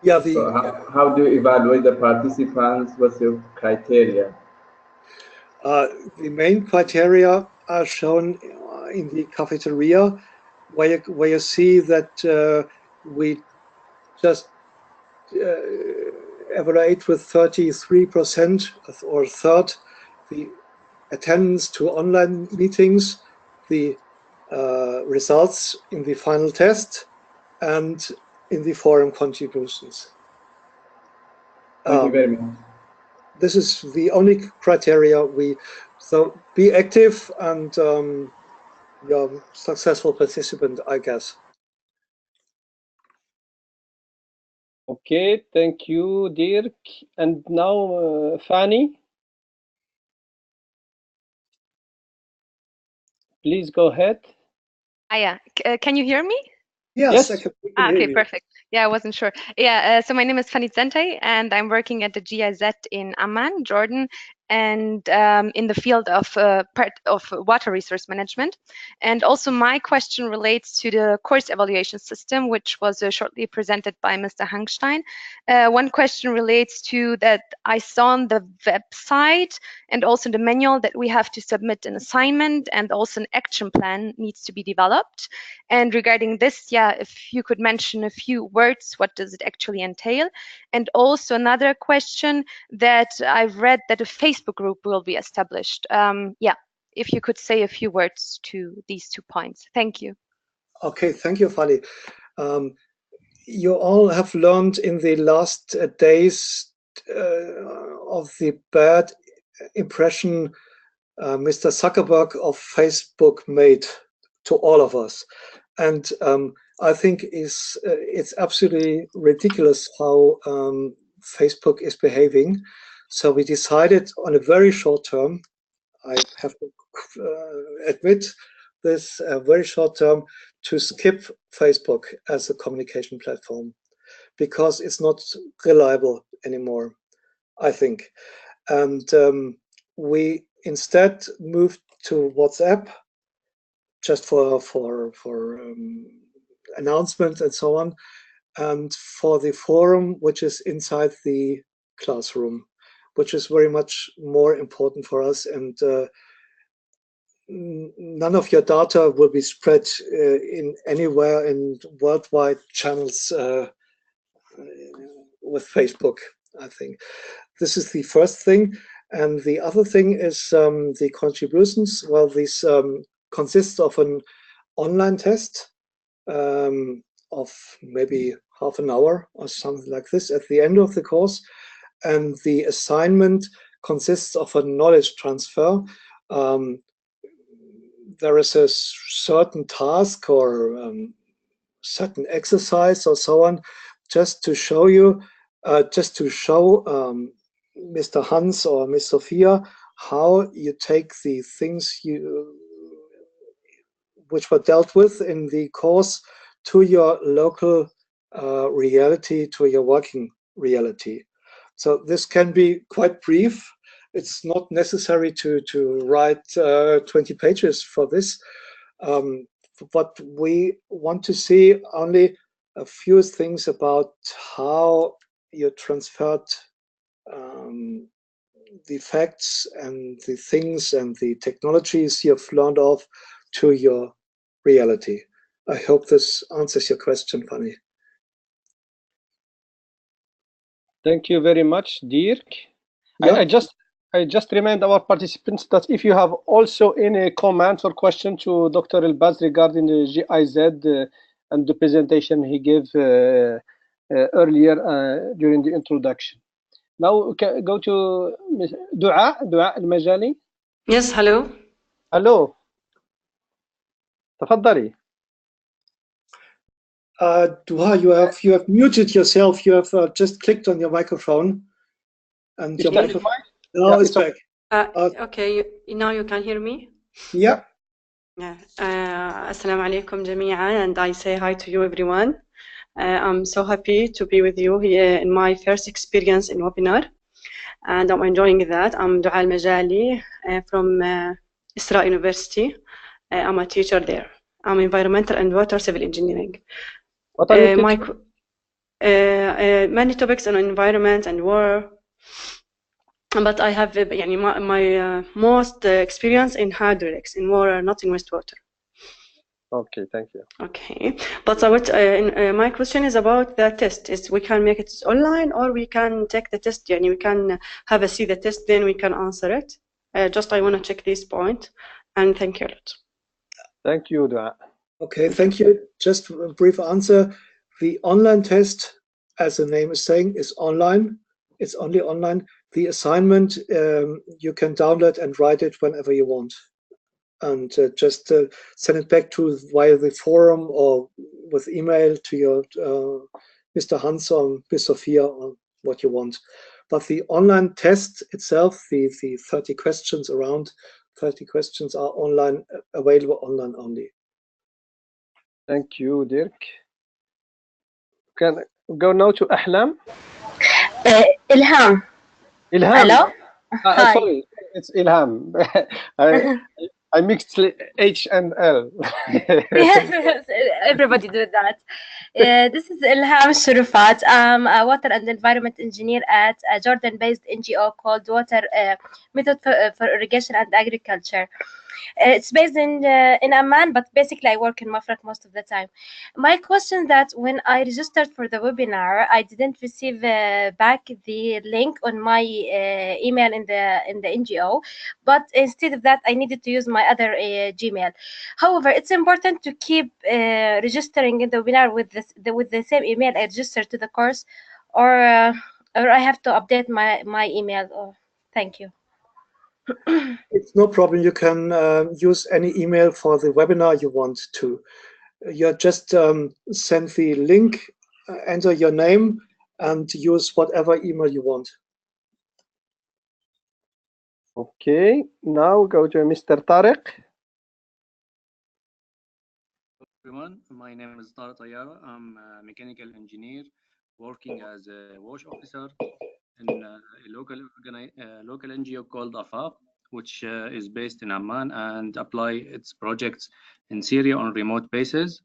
Yeah. So how do you evaluate the participants? What's your criteria? The main criteria are shown in the cafeteria, where you see that we just evaluate with 33% or a third the attendance to online meetings, the results in the final test, and in the forum contributions. Thank you very much. This is the only criteria so be active and you're a successful participant, I guess. Okay, thank you, Dirk. And now, Fanny, please go ahead. Yeah, can you hear me? Yes, Yes. I can hear Okay, you. perfect. Yeah, I wasn't sure. Yeah, so my name is Fanny Zente, and I'm working at the GIZ in Amman, Jordan, and in the field of part of water resource management. And also my question relates to the course evaluation system, which was shortly presented by Mr. Hangstein. One question relates to that I saw on the website and also the manual that we have to submit an assignment and also an action plan needs to be developed. And regarding this, yeah, if you could mention a few words, what does it actually entail? And also another question that I've read that a Facebook group will be established. Yeah, if you could say a few words to these 2 points. Thank you. Okay, thank you, Fanny. You all have learned in the last days of the bad impression Mr. Zuckerberg of Facebook made to all of us. And I think it's absolutely ridiculous how Facebook is behaving. So we decided on a very short term, I have to admit this, very short term, to skip Facebook as a communication platform because it's not reliable anymore, I think. And we instead moved to WhatsApp just for announcements and so on, and for the forum, which is inside the classroom, which is very much more important for us. And none of your data will be spread in anywhere in worldwide channels with Facebook, I think. This is the first thing. And the other thing is the contributions. Well, this consists of an online test of maybe half an hour or something like this at the end of the course. And the assignment consists of a knowledge transfer. There is a certain task or certain exercise or so on, just to show you, Mr. Hans or Miss Sophia, how you take the things which were dealt with in the course to your local reality, to your working reality. So this can be quite brief. It's not necessary to write 20 pages for this. But we want to see only a few things about how you transferred the facts and the things and the technologies you've learned of to your reality. I hope this answers your question, Fanny. Thank you very much, Dirk. Yeah. I just remind our participants that if you have also any comments or question to Dr. Al-Baz regarding the GIZ and the presentation he gave earlier during the introduction. Now go to Dua Al-Majali. Yes, hello. Hello. تفضلي. Dua, you have muted yourself. You have just clicked on your microphone, and your microphone. Now it's back. Okay, now you can hear me? Yeah. Assalamu alaikum jami'an, and I say hi to you everyone. I'm so happy to be with you here in my first experience in webinar. and I'm enjoying that. I'm Dua Al-Majali from Isra University. I'm a teacher there. I'm environmental and water civil engineering. What are you teaching? Many topics on environment and water, but I have my most experience in hydraulics, in water, not in wastewater. Okay, thank you. Okay, but my question is about the test. Is we can make it online, or we can take the test? We can see the test, then we can answer it. Just I want to check this point, and thank you a lot. Thank you, Dua. Okay, thank you. Just a brief answer. The online test, as the name is saying, is online. It's only online. The assignment, you can download and write it whenever you want. And just send it back to via the forum or with email to your Mr. Hans or Ms. Sophia or what you want. But the online test itself, the 30 questions, around 30 questions are online, available online only. Thank you, Dirk. Can go now to Ahlam? Ilham. Ilham. Hello? Hi. Sorry, it's Ilham. I mixed H and L. Yes, everybody do that. This is Ilham Shurufat. I'm a water and environment engineer at a Jordan-based NGO called Water Method for Irrigation and Agriculture. It's based in Amman, but basically I work in Mafraq most of the time. My question that when I registered for the webinar, I didn't receive back the link on my email in the NGO, but instead of that, I needed to use my other Gmail. However, it's important to keep registering in the webinar with the same email I registered to the course, or I have to update my email. Oh, thank you. It's no problem. You can use any email for the webinar you want to. You just send the link, enter your name, and use whatever email you want. Okay, now go to Mr. Tariq. Everyone, my name is Tariq Tayyara. I'm a mechanical engineer working as a wash officer in a local NGO called AFAP, which is based in Amman and apply its projects in Syria on remote bases.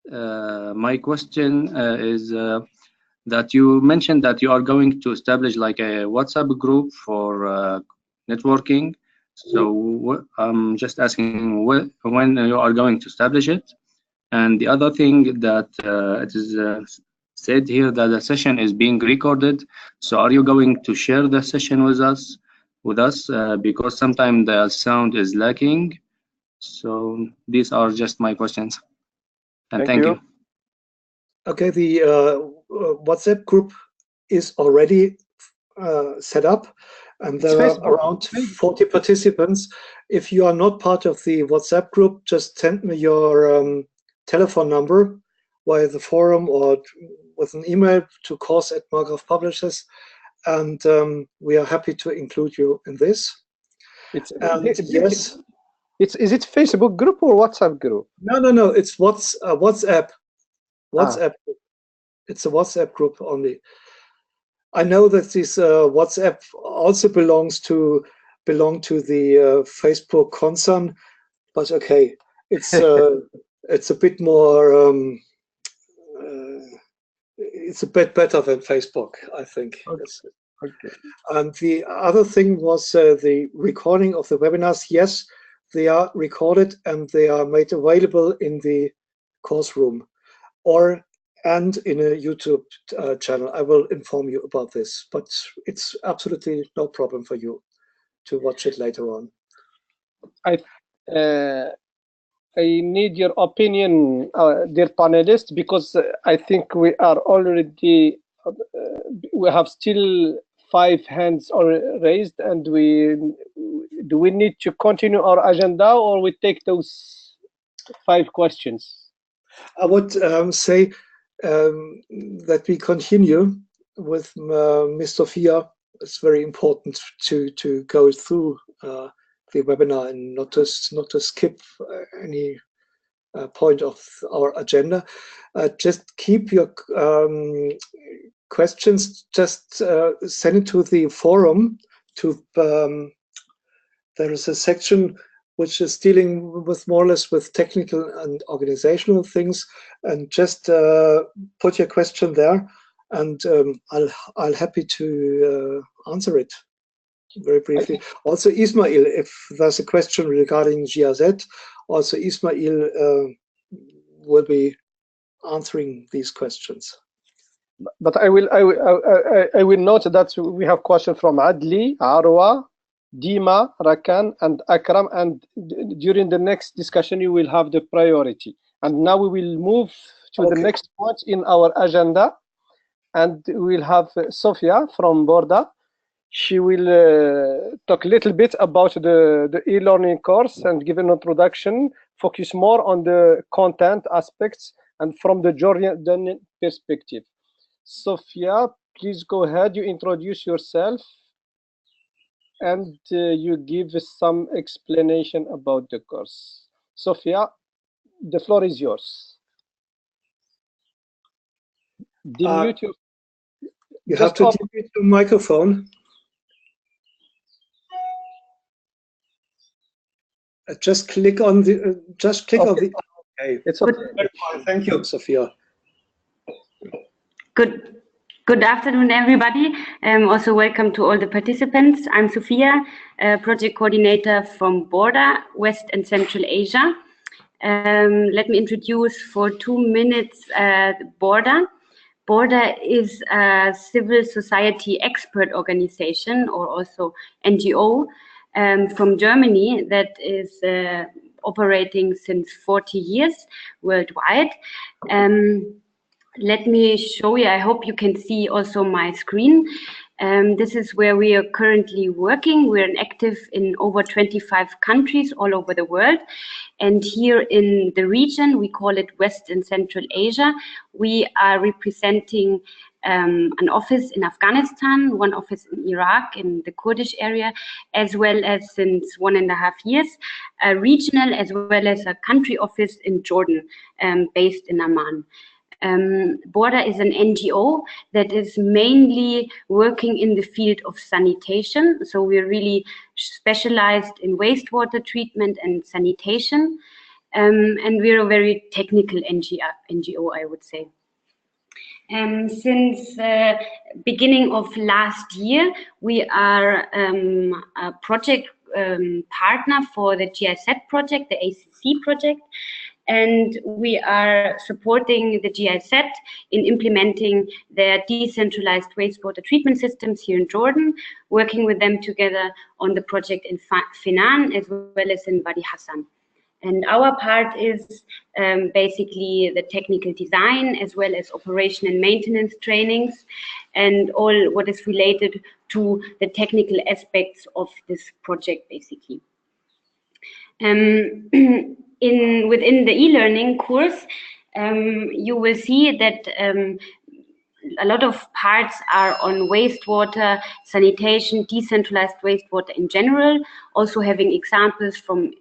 My question is that you mentioned that you are going to establish like a WhatsApp group for networking. So I'm just asking when you are going to establish it. And the other thing that it is said here that the session is being recorded. So are you going to share the session with us? Because sometimes the sound is lacking. So these are just my questions. And thank you. Okay, the WhatsApp group is already set up, and there are around 40 participants. If you are not part of the WhatsApp group, just send me your telephone number via the forum or with an email to course at Margraf Publishers, and we are happy to include you in this. Yes. Is it Facebook group or WhatsApp group? No. It's WhatsApp. WhatsApp. It's a WhatsApp group only. I know that this WhatsApp also belong to the Facebook concern, but okay, it's it's a bit more. It's a bit better than Facebook, I think. Okay. And the other thing was the recording of the webinars. Yes, they are recorded and they are made available in the course room and in a YouTube channel. I will inform you about this, but it's absolutely no problem for you to watch it later on. I need your opinion, dear panelists, because I think we are already, we have still 5 hands raised, and do we need to continue our agenda, or we take those 5 questions? I would say that we continue with Ms. Sophia. It's very important to go through the webinar and not to skip any point of our agenda. Just keep your questions, just send it to the forum. There is a section which is dealing with more or less with technical and organizational things, and just put your question there, and I'll happy to answer it very briefly. Also, Ismail, if there's a question regarding GIZ, also Ismail will be answering these questions. But I will note that we have questions from Adli, Arwa, Dima, Rakan, and Akram, and during the next discussion you will have the priority. And now we will move to the next point in our agenda, and we'll have Sophia from BORDA. She will talk a little bit about the e-learning course and give an introduction, focus more on the content aspects and from the Jordanian perspective. Sophia, please go ahead. You introduce yourself and you give some explanation about the course. Sophia, the floor is yours. Demute your. You have to mute your microphone. Just click on the. On the. Okay, it's okay. Thank you, Sophia. Good afternoon, everybody. Also welcome to all the participants. I'm Sophia, project coordinator from BORDA, West and Central Asia. Let me introduce for 2 minutes BORDA. BORDA is a civil society expert organization, or also NGO, from Germany that is operating since 40 years worldwide. Let me show you, I hope you can see also my screen. This is where we are currently working. We're active in over 25 countries all over the world. And here in the region, we call it West and Central Asia. We are representing an office in Afghanistan, one office in Iraq, in the Kurdish area, as well as since 1.5 years, a regional as well as a country office in Jordan, based in Amman. BORDA is an NGO that is mainly working in the field of sanitation. So we're really specialized in wastewater treatment and sanitation. And we're a very technical NGO, I would say. Since beginning of last year, we are a project partner for the GIZ project, the ACC project. And we are supporting the GIZ in implementing their decentralized wastewater treatment systems here in Jordan, working with them together on the project in Finan as well as in Wadi Hassan. And our part is basically the technical design as well as operation and maintenance trainings and all what is related to the technical aspects of this project, basically. Within the e-learning course, you will see that a lot of parts are on wastewater, sanitation, decentralized wastewater in general, also having examples from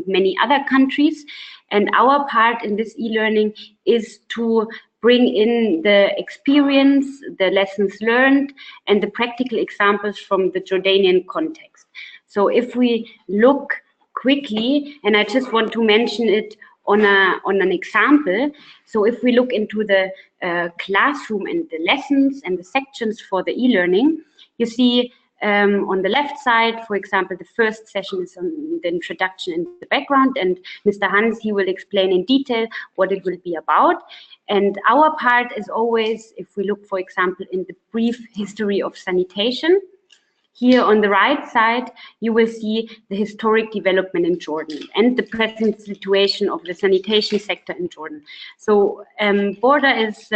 many other countries. And our part in this e-learning is to bring in the experience, the lessons learned, and the practical examples from the Jordanian context. So if we look quickly, and I just want to mention it on an example. So if we look into the classroom and the lessons and the sections for the e-learning, you see on the left side, for example, the first session is on the introduction and the background, and Mr. Hans, he will explain in detail what it will be about. And our part is always, if we look, for example, in the brief history of sanitation. Here on the right side, you will see the historic development in Jordan and the present situation of the sanitation sector in Jordan. So BORDA is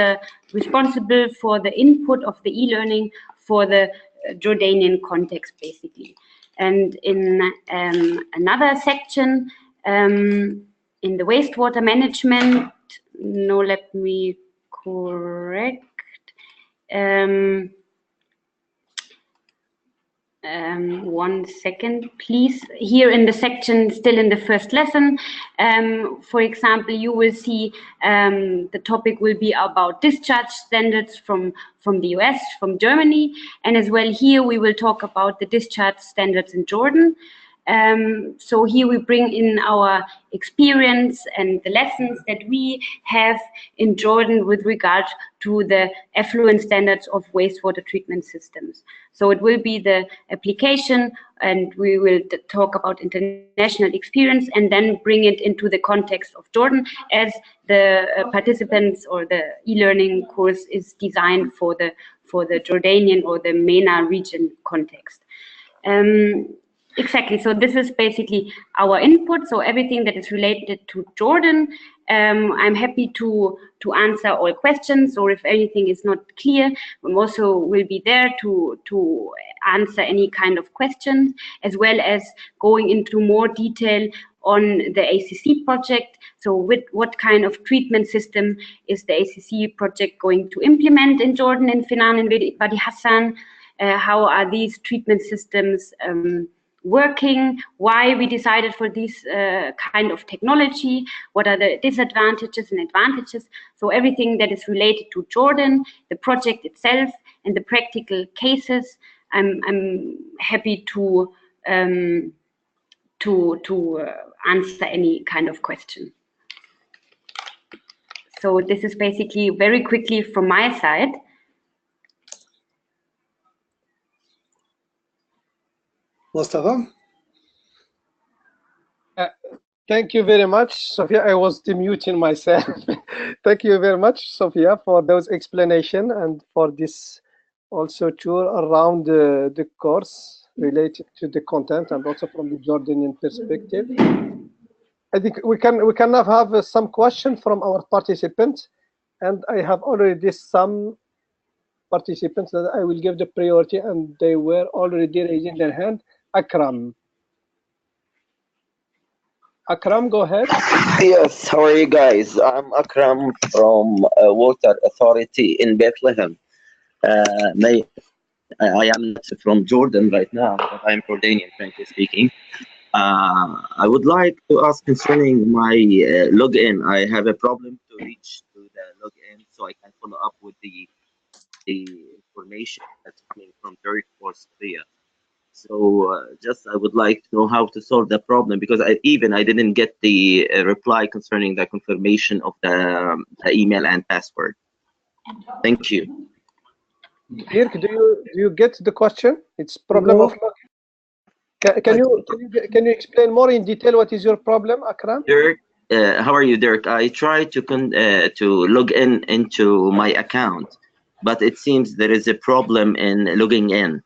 responsible for the input of the e-learning for the Jordanian context, basically. And in another section, in the wastewater management, no, let me correct. 1 second, please. Here in the section, still in the first lesson, for example, you will see the topic will be about discharge standards from the US, from Germany, and as well here we will talk about the discharge standards in Jordan. So here we bring in our experience and the lessons that we have in Jordan with regard to the effluent standards of wastewater treatment systems. So it will be the application, and we will talk about international experience and then bring it into the context of Jordan, as the participants or the e-learning course is designed for the Jordanian or the MENA region context. Exactly. So this is basically our input. So everything that is related to Jordan, I'm happy to answer all questions, or if anything is not clear, we also will be there to answer any kind of questions, as well as going into more detail on the ACC project. So with what kind of treatment system is the ACC project going to implement in Jordan, in Finan and Wadi Hassan? How are these treatment systems working, why we decided for this kind of technology, what are the disadvantages and advantages. So everything that is related to Jordan, the project itself, and the practical cases, I'm happy to answer any kind of question. So this is basically very quickly from my side. Mostafa? Thank you very much, Sophia. I was demuting myself. Thank you very much, Sophia, for those explanations and for this also tour around the course related to the content and also from the Jordanian perspective. I think we can now have some questions from our participants, and I have already some participants that I will give the priority, and they were already raising their hand. Akram. Akram, go ahead. Yes, how are you guys? I'm Akram from Water Authority in Bethlehem. I am not from Jordan right now, but I'm Jordanian, frankly speaking. I would like to ask concerning my login. I have a problem to reach to the login, so I can follow up with the information that's coming from Dirk or Sophia. So just I would like to know how to solve the problem, because I didn't get the reply concerning the confirmation of the email and password. Thank you. Dirk, do you get the question? It's problem of login. Can you explain more in detail what is your problem, Akram? Dirk, how are you, Dirk? I tried to log into my account, but it seems there is a problem in logging in.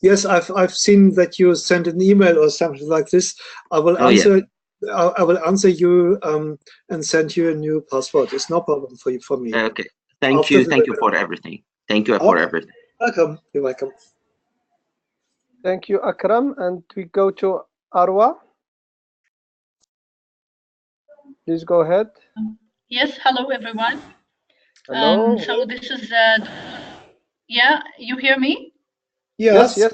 Yes, I've seen that you sent an email or something like this. I will answer. Yeah. I will answer you and send you a new password. It's no problem for me. Okay. Thank you. Thank you for everything. Thank you for everything. Welcome. You're welcome. Thank you, Akram. And we go to Arwa. Please go ahead. Yes. Hello, everyone. Hello. So this is. Yeah. You hear me? Yes. Yes.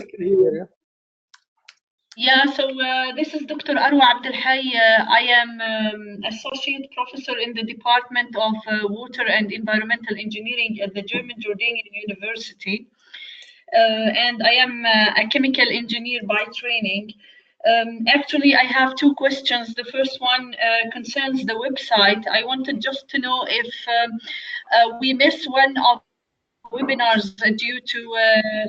Yeah, so this is Dr. Arwa Abdelhai. I am Associate Professor in the Department of Water and Environmental Engineering at the German Jordanian University. And I am a chemical engineer by training. Actually, I have two questions. The first one concerns the website. I wanted just to know if we missed one of webinars due to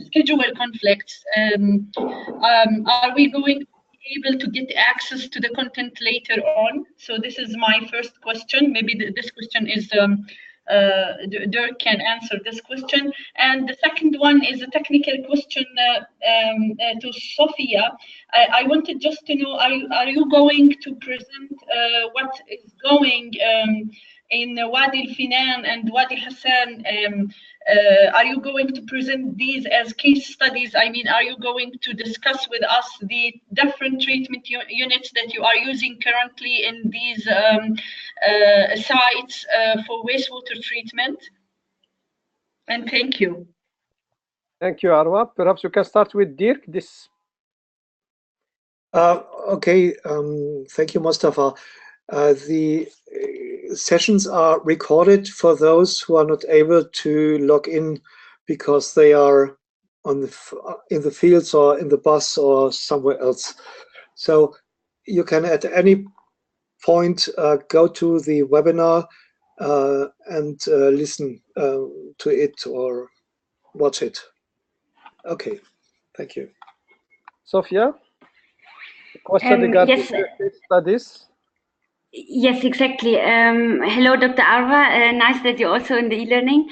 schedule conflicts. Are we going to be able to get access to the content later on? So this is my first question. Maybe this question is Dirk can answer this question. And the second one is a technical question to Sophia. I wanted just to know, are you going to present what is going in Wadi al-Finan and Wadi Hassan? Are you going to present these as case studies? I mean, are you going to discuss with us the different treatment units that you are using currently in these sites for wastewater treatment? And thank you. Thank you, Arwa. Perhaps you can start with Dirk. Okay, thank you, Mostafa. The sessions are recorded for those who are not able to log in because they are in the fields or in the bus or somewhere else. So you can at any point go to the webinar and listen to it or watch it. Okay, thank you. Sophia, question regarding yes. case studies. Yes, exactly. Hello, Dr. Arwa. Nice that you're also in the e-learning.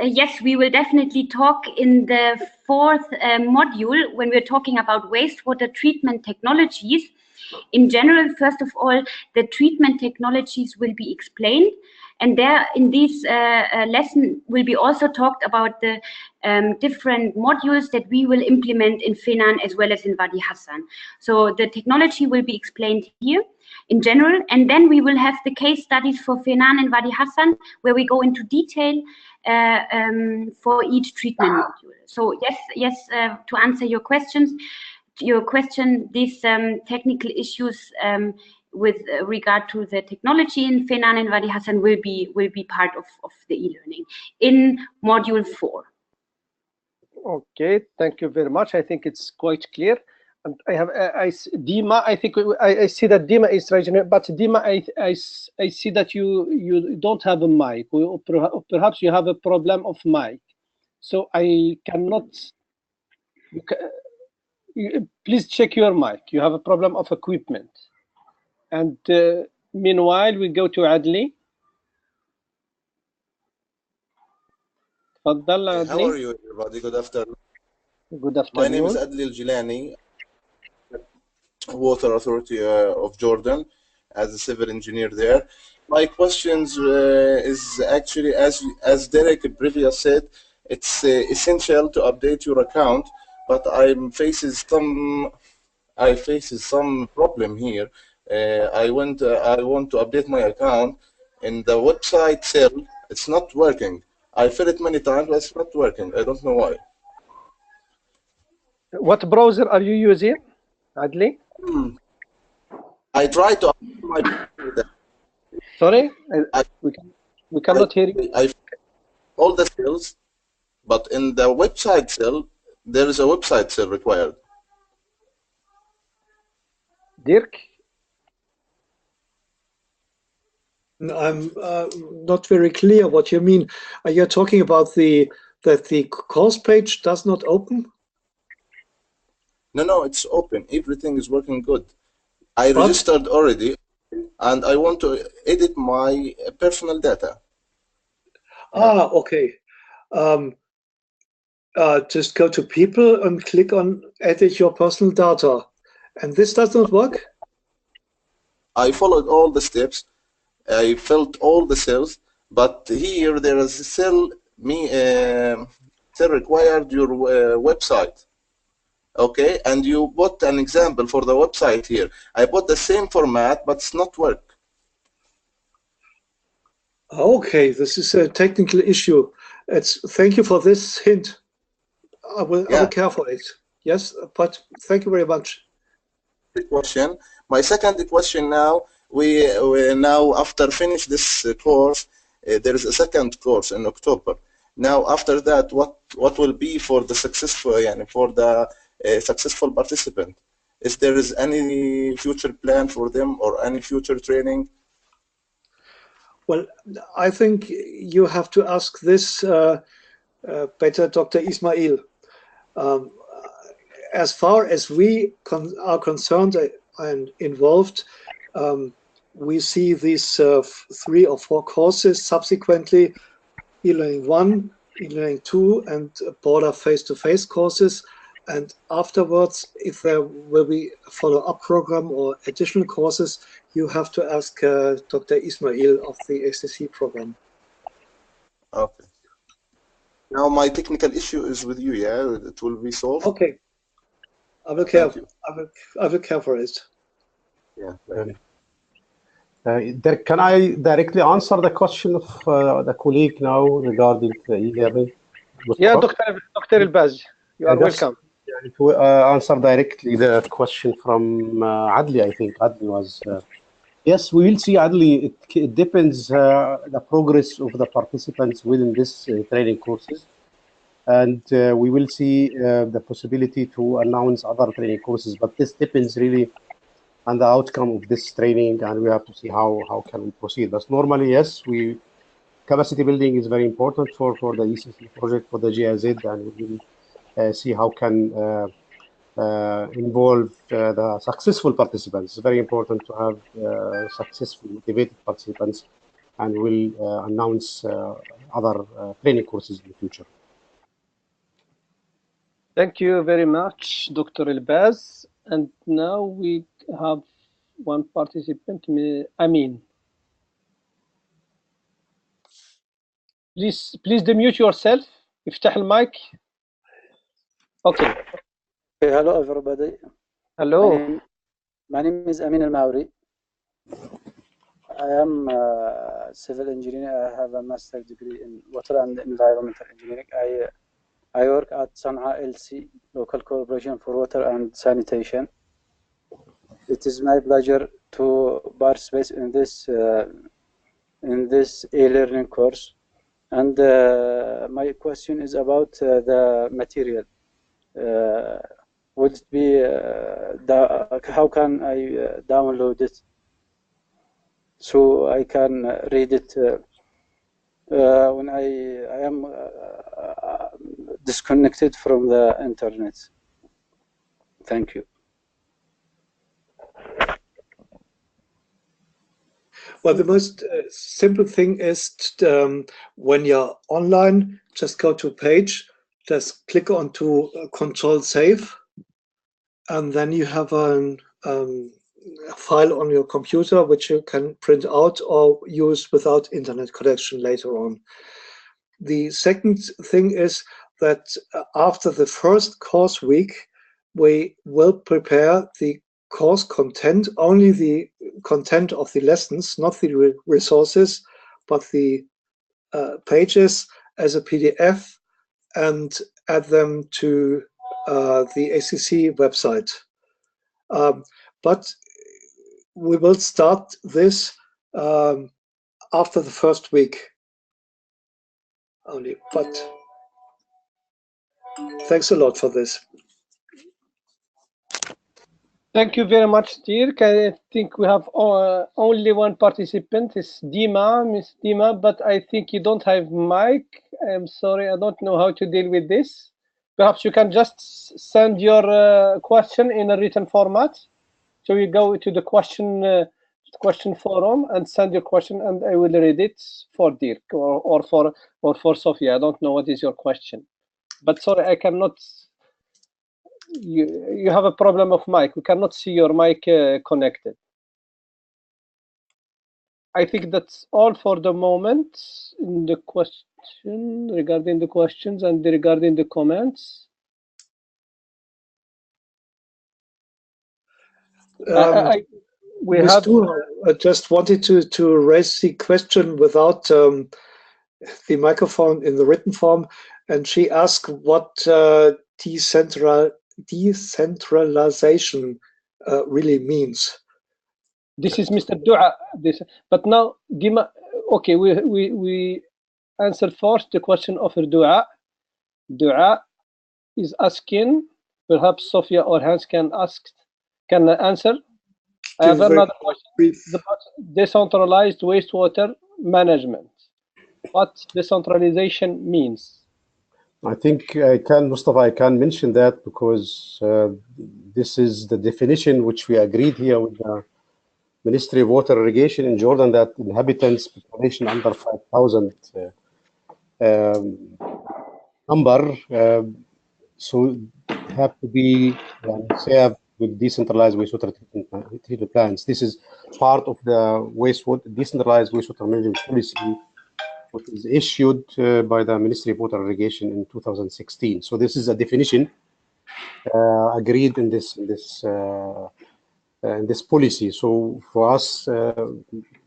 Yes, we will definitely talk in the fourth module when we're talking about wastewater treatment technologies. In general, first of all, the treatment technologies will be explained. And there in this lesson will be also talked about the different modules that we will implement in Fenan as well as in Wadi Hassan. So the technology will be explained here in general, and then we will have the case studies for Fenan and Wadi Hassan where we go into detail for each treatment module. So yes, to answer your question, these technical issues with regard to the technology in Fenan and Wadi Hassan will be part of the e-learning in module 4. Okay, thank you very much. I think it's quite clear. And I have Dima. I think I see that Dima is raising it, but Dima, I see that you don't have a mic. Perhaps you have a problem of mic, so I cannot. Please check your mic. You have a problem of equipment. And meanwhile, we go to Adli. تفضل How Adli. are you, everybody? Good afternoon. Good afternoon. My name is Adli Al-Jilani, Water Authority of Jordan, as a civil engineer there. My questions is actually, as Derek previously said, it's essential to update your account, but I face some problem here. I want to update my account in the website cell. It's not working. I fill it many times, but it's not working. I don't know why. What browser are you using, Adli? I tried to update my. Sorry, we cannot hear you. I all the cells, but in the website cell, there is a website cell required. Dirk? I'm not very clear what you mean. Are you talking about that the course page does not open? No, it's open. Everything is working good. I registered already, and I want to edit my personal data. Ah, okay. Just go to people and click on edit your personal data. And this does not work? I followed all the steps. I filled all the cells, but here there is a cell required your website. Okay, and you put an example for the website here. I put the same format, but it's not work. Okay, this is a technical issue. Thank you for this hint. I will care for it. Yes, but thank you very much. Question. My second question now. We now, after finish this course, there is a second course in October. Now, after that, what will be for the successful, for the successful participant? Is there any future plan for them or any future training? Well, I think you have to ask this better, Dr. Ismail. As far as we are concerned and involved, we see these 3 or 4 courses subsequently, e-learning 1, e-learning 2, and BORDA face-to-face courses. And afterwards, if there will be a follow-up program or additional courses, you have to ask Dr. Ismail of the ACC program. Okay. Now my technical issue is with you, yeah? It will be solved? Okay. I will care. I will care for it. Yeah. Dirk, can I directly answer the question of the colleague now regarding the e-learning? Yeah, Dr. Dr. Al-Baz, you are welcome. To answer directly the question from Adli, I think Adli was. Yes, we will see, Adli. It depends the progress of the participants within this training courses. And we will see the possibility to announce other training courses, but this depends really on the outcome of this training, and we have to see how can we proceed. But normally, yes, capacity building is very important for the ACC project, for the GIZ, and we will see how can involve the successful participants. It's very important to have successful, motivated participants, and we'll announce other training courses in the future. Thank you very much, Dr. Al-Baz. And now we have one participant, Amin. Please demute yourself. افتح المايك. Okay. Hello, everybody. Hello. My name is Amin Al-Mauri. I am a civil engineer. I have a master's degree in water and environmental engineering. I work at Sanaa LC, Local Corporation for Water and Sanitation. It is my pleasure to participate in this e-learning course. And my question is about the material. Would it be how can I download it so I can read it when I am disconnected from the internet? Thank you. Well, the most simple thing is when you're online, just go to a page, just click onto Control Save, and then you have a file on your computer which you can print out or use without internet connection later on. The second thing is that after the first course week, we will prepare the course content, only the content of the lessons, not the resources, but the pages as a PDF, and add them to the ACC website. But we will start this after the first week only. But thanks a lot for this. Thank you very much, Dirk. I think we have only one participant, it's Dima, Miss Dima, but I think you don't have mic. I'm sorry, I don't know how to deal with this. Perhaps you can just send your question in a written format. So you go to the question forum and send your question, and I will read it for Dirk or for Sophia. I don't know what is your question, but sorry, I cannot. You have a problem of mic. We cannot see your mic connected. I think that's all for the moment in the question, regarding the questions and regarding the comments. We just wanted to raise the question without the microphone in the written form, and she asked what decentralization really means. This is Mr. Dua. But now, Dima, okay, we answered first the question of Dua. Dua is asking, perhaps Sophia or Hans can answer. I have another question about decentralized wastewater management. What decentralization means? I think Mostafa, I can mention that because this is the definition which we agreed here with the Ministry of Water Irrigation in Jordan, that inhabitants population under 5,000 number, so have to be served with decentralized wastewater treatment plants. This is part of the decentralized wastewater management policy, which is issued by the Ministry of Water Irrigation in 2016. So this is a definition agreed in this policy. So for us,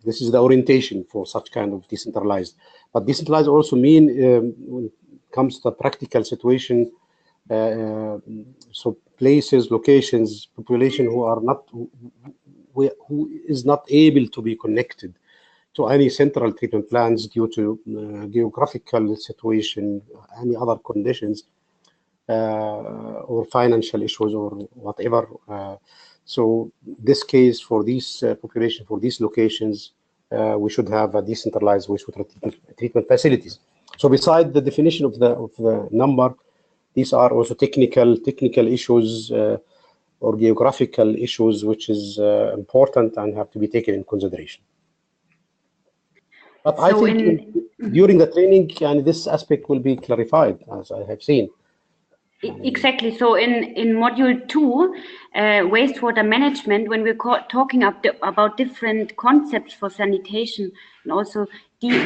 this is the orientation for such kind of decentralized. But decentralized also mean comes to the practical situation, so places, locations, population who is not able to be connected to any central treatment plants due to geographical situation, any other conditions, or financial issues or whatever. So this case for these population, for these locations, we should have a decentralized wastewater treatment facilities. So beside the definition of the number, these are also technical issues or geographical issues, which is important and have to be taken in consideration. But I think during the training, and this aspect will be clarified, as I have seen. Exactly. So in module 2, wastewater management, when we're talking about different concepts for sanitation, and also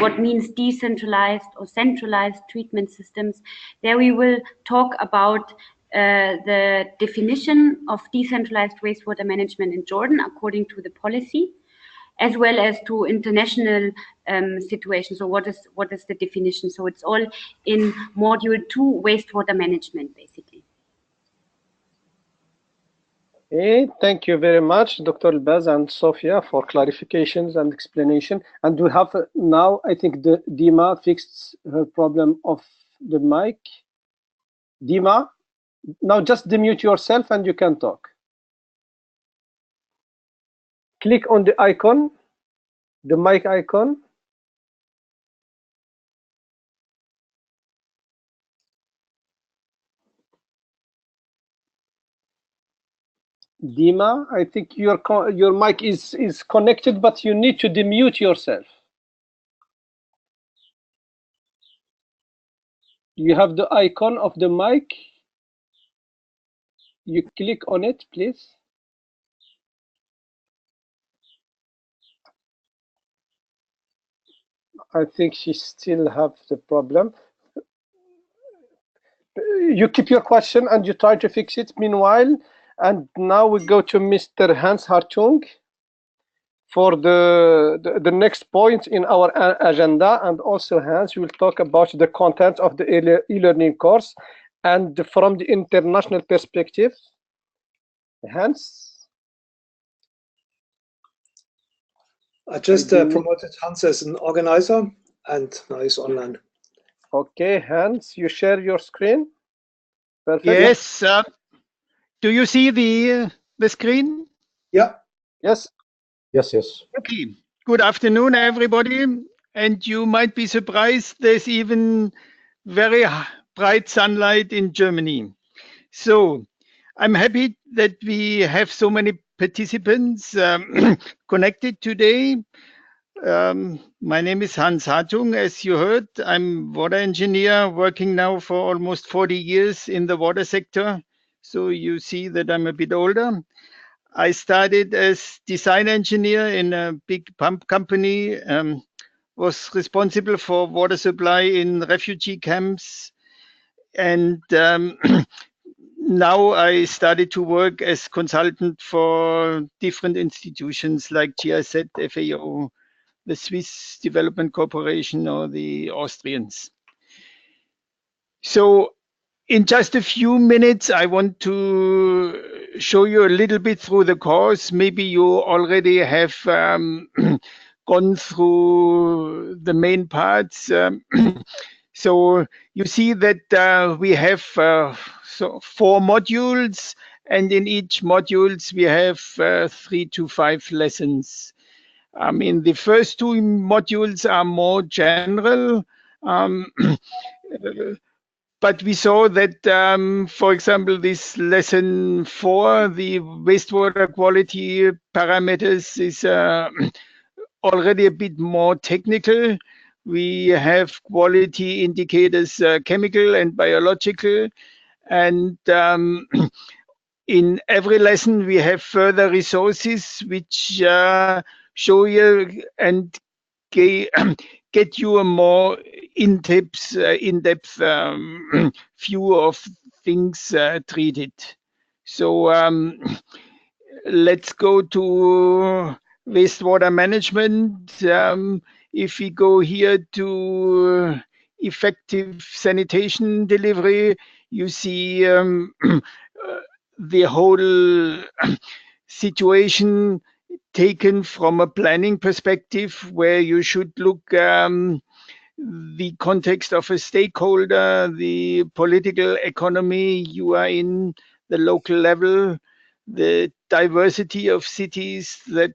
what means decentralized or centralized treatment systems, there we will talk about the definition of decentralized wastewater management in Jordan according to the policy, as well as to international situations. So what is the definition? So it's all in module 2, wastewater management, basically. Okay, thank you very much, Dr. Al-Baz and Sophia, for clarifications and explanation. And we have now, I think, Dima fixed her problem of the mic. Dima, now just demute yourself and you can talk. Click on the icon, the mic icon. Dima, I think your mic is connected, but you need to demute yourself. You have the icon of the mic. You click on it, please. I think she still have the problem. You keep your question and you try to fix it meanwhile. And now we go to Mr. Hans Hartung for the next point in our agenda. And also Hans will talk about the content of the e-learning course and from the international perspective. Hans? I just promoted Hans as an organizer and now he's online. Okay, Hans, you share your screen? Perfect. Yes. Do you see the screen? Yeah. Yes. Yes, yes. Okay. Good afternoon, everybody. And you might be surprised, there's even very bright sunlight in Germany. So I'm happy that we have so many participants connected today. My name is Hans Hartung, as you heard. I'm water engineer working now for almost 40 years in the water sector. So you see that I'm a bit older. I started as design engineer in a big pump company, was responsible for water supply in refugee camps. And now I started to work as consultant for different institutions like GIZ, FAO, the Swiss Development Corporation, or the Austrians. So in just a few minutes, I want to show you a little bit through the course. Maybe you already have gone through the main parts. So you see that we have 4 modules, and in each modules we have 3 to 5 lessons. I mean, the first 2 modules are more general, but we saw that, for example, this lesson 4, the wastewater quality parameters, is already a bit more technical. We have quality indicators, chemical and biological, and in every lesson we have further resources which show you and get you a more in-depth view of things treated. So let's go to wastewater management. If we go here to effective sanitation delivery. You see the whole situation taken from a planning perspective, where you should look the context of a stakeholder, the political economy you are in, the local level, the diversity of cities, that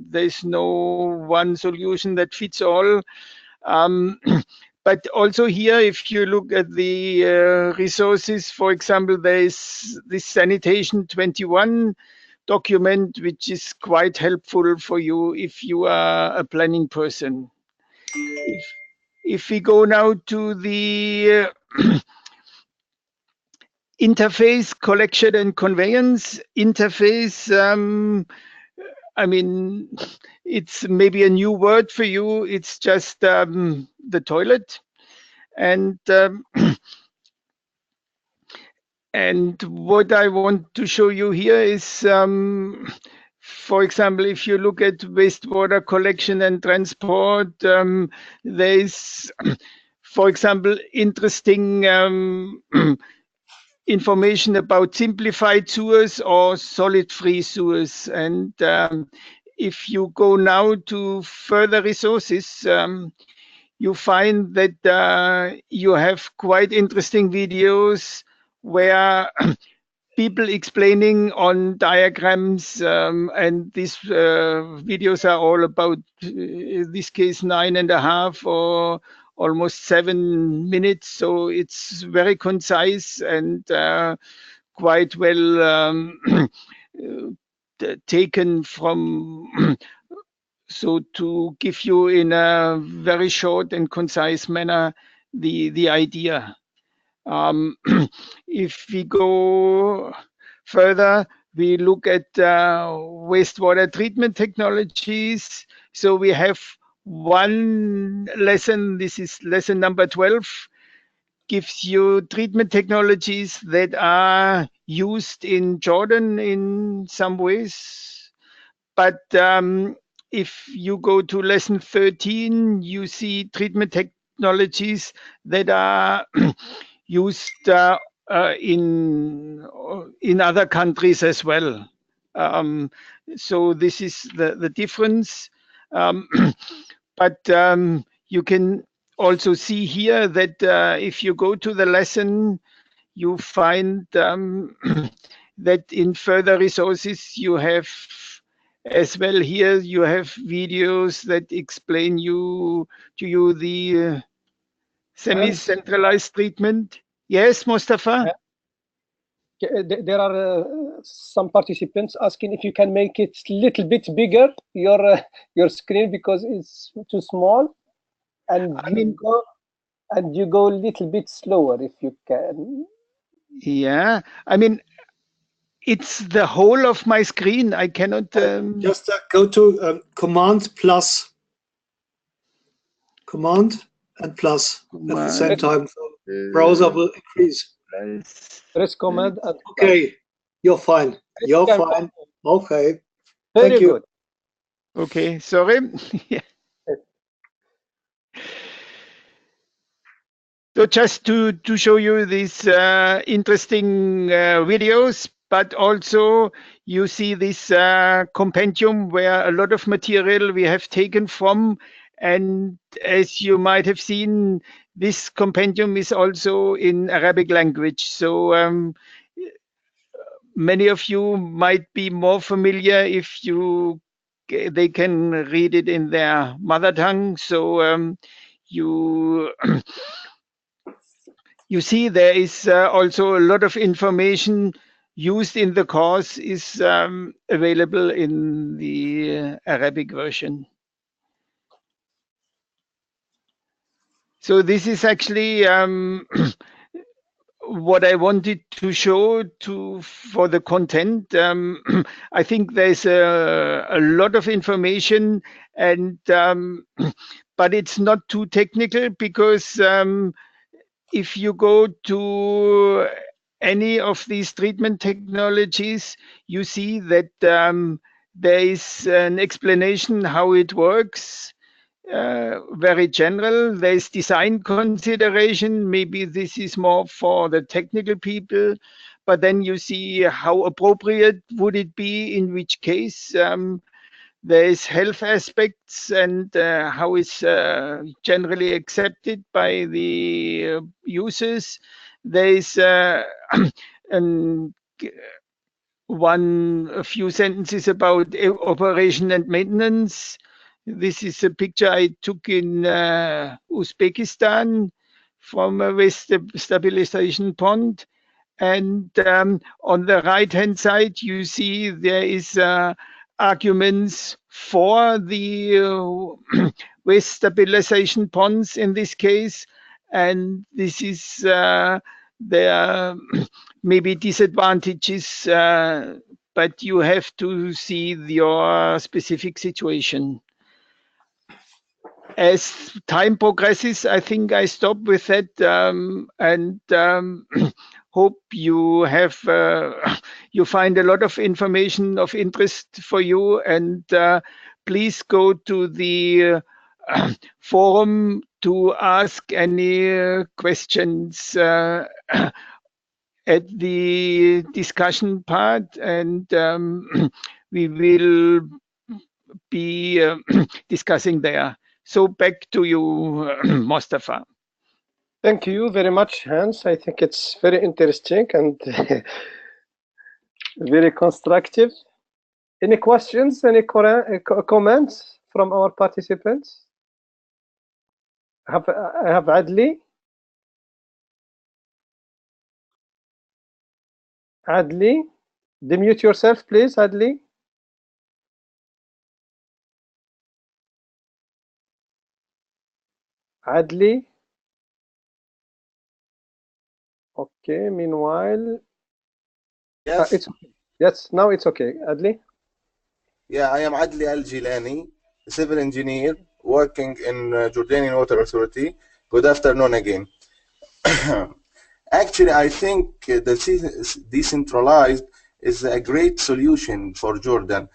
there's no one solution that fits all. But also here, if you look at the resources, for example, there is this Sanitation 21 document, which is quite helpful for you if you are a planning person. If we go now to the interface, collection and conveyance interface, I mean, it's maybe a new word for you. It's just the toilet. And and what I want to show you here is, for example, if you look at wastewater collection and transport, there is, for example, interesting information about simplified sewers or solid-free sewers. And if you go now to further resources, you find that you have quite interesting videos where people explaining on diagrams, and these videos are all about, in this case, 9.5 or almost 7 minutes. So it's very concise and quite well taken from, so to give you in a very short and concise manner the idea. If we go further, we look at wastewater treatment technologies. So we have one lesson, this is lesson number 12, gives you treatment technologies that are used in Jordan in some ways. But if you go to lesson 13, you see treatment technologies that are used in other countries as well. So this is the difference. But you can also see here that if you go to the lesson, you find that in further resources you have as well here, you have videos that explain to you the semi-centralized treatment. Yes, Mostafa? There are some participants asking if you can make it a little bit bigger, your screen, because it's too small, and you go a little bit slower if you can. Yeah, I mean, it's the whole of my screen. I cannot just go to Command plus. Command and plus at the same time. So browser will increase. Press Command and okay, you're fine. You're fine. Okay. Very Thank you. good. Okay, sorry. So just to show you these interesting videos, but also you see this compendium where a lot of material we have taken from. And as you might have seen, this compendium is also in Arabic language. So many of you might be more familiar if they can read it in their mother tongue. So you see there is also a lot of information used in the course is available in the Arabic version. So this is actually what I wanted to show for the content. I think there's a lot of information, and but it's not too technical, because if you go to any of these treatment technologies, you see that there is an explanation how it works. very general. There's design consideration. Maybe this is more for the technical people, but then you see how appropriate would it be in which case. There is health aspects and how it's generally accepted by the users. There is a few sentences about operation and maintenance. This is a picture I took in Uzbekistan from a waste stabilization pond. And on the right-hand side, you see there is arguments for the waste stabilization ponds in this case. And this is, there are maybe disadvantages, but you have to see your specific situation. As time progresses, I think I stop with that and hope you have you find a lot of information of interest for you, and please go to the forum to ask any questions at the discussion part, and we will be discussing there. So back to you, Mostafa. Thank you very much, Hans. I think it's very interesting and very constructive. Any questions, any comments from our participants? I have Adli. Adli, demute yourself, please, Adli. Adli. Okay, meanwhile. Yes. It's okay. Yes, now it's okay. Adli? Yeah, I am Adli Al-Jilani, a civil engineer working in Jordanian Water Authority. Good afternoon again. Actually, I think the decentralized is a great solution for Jordan.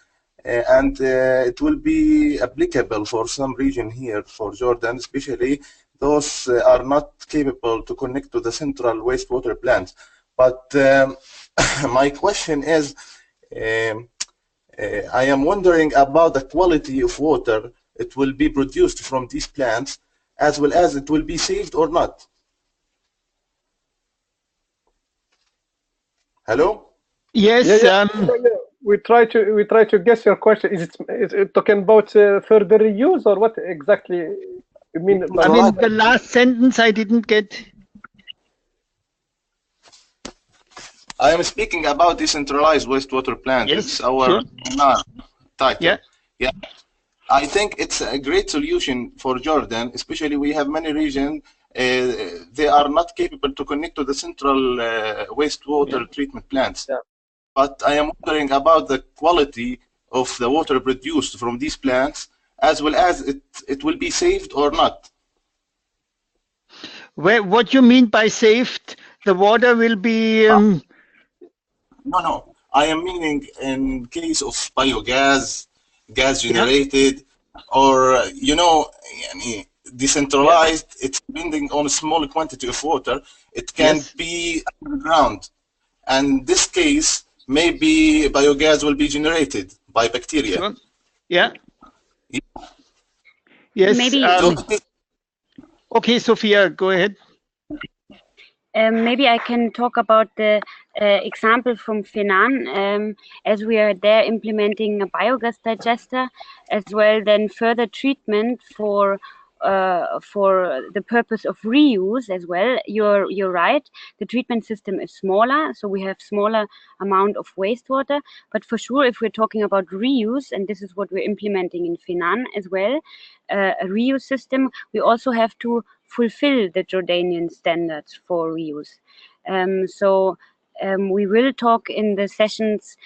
And it will be applicable for some region here for Jordan, especially those are not capable to connect to the central wastewater plants. But my question is, I am wondering about the quality of water it will be produced from these plants, as well as it will be saved or not. Hello? Yes. Yeah. We try to guess your question. Is it talking about further reuse, or what exactly you mean? I mean, the last sentence I didn't get. I am speaking about decentralized wastewater plants. Yes, it's our title. Yeah. I think it's a great solution for Jordan, especially we have many regions, they are not capable to connect to the central wastewater treatment plants. Yeah. But I am wondering about the quality of the water produced from these plants, as well as it will be saved or not. What you mean by saved? The water will be... No. I am meaning in case of biogas, gas generated, or, decentralized, it's depending on a small quantity of water. It can be underground. And in this case, maybe biogas will be generated by bacteria. Sure. Yeah. Yes. Maybe. Okay, Sophia, go ahead. Maybe I can talk about the example from Fenan, as we are there implementing a biogas digester, as well then further treatment for the purpose of reuse as well. You're right. The treatment system is smaller, so we have smaller amount of wastewater. But for sure, if we're talking about reuse, and this is what we're implementing in Fenan as well, a reuse system, we also have to fulfill the Jordanian standards for reuse. We will talk in the sessions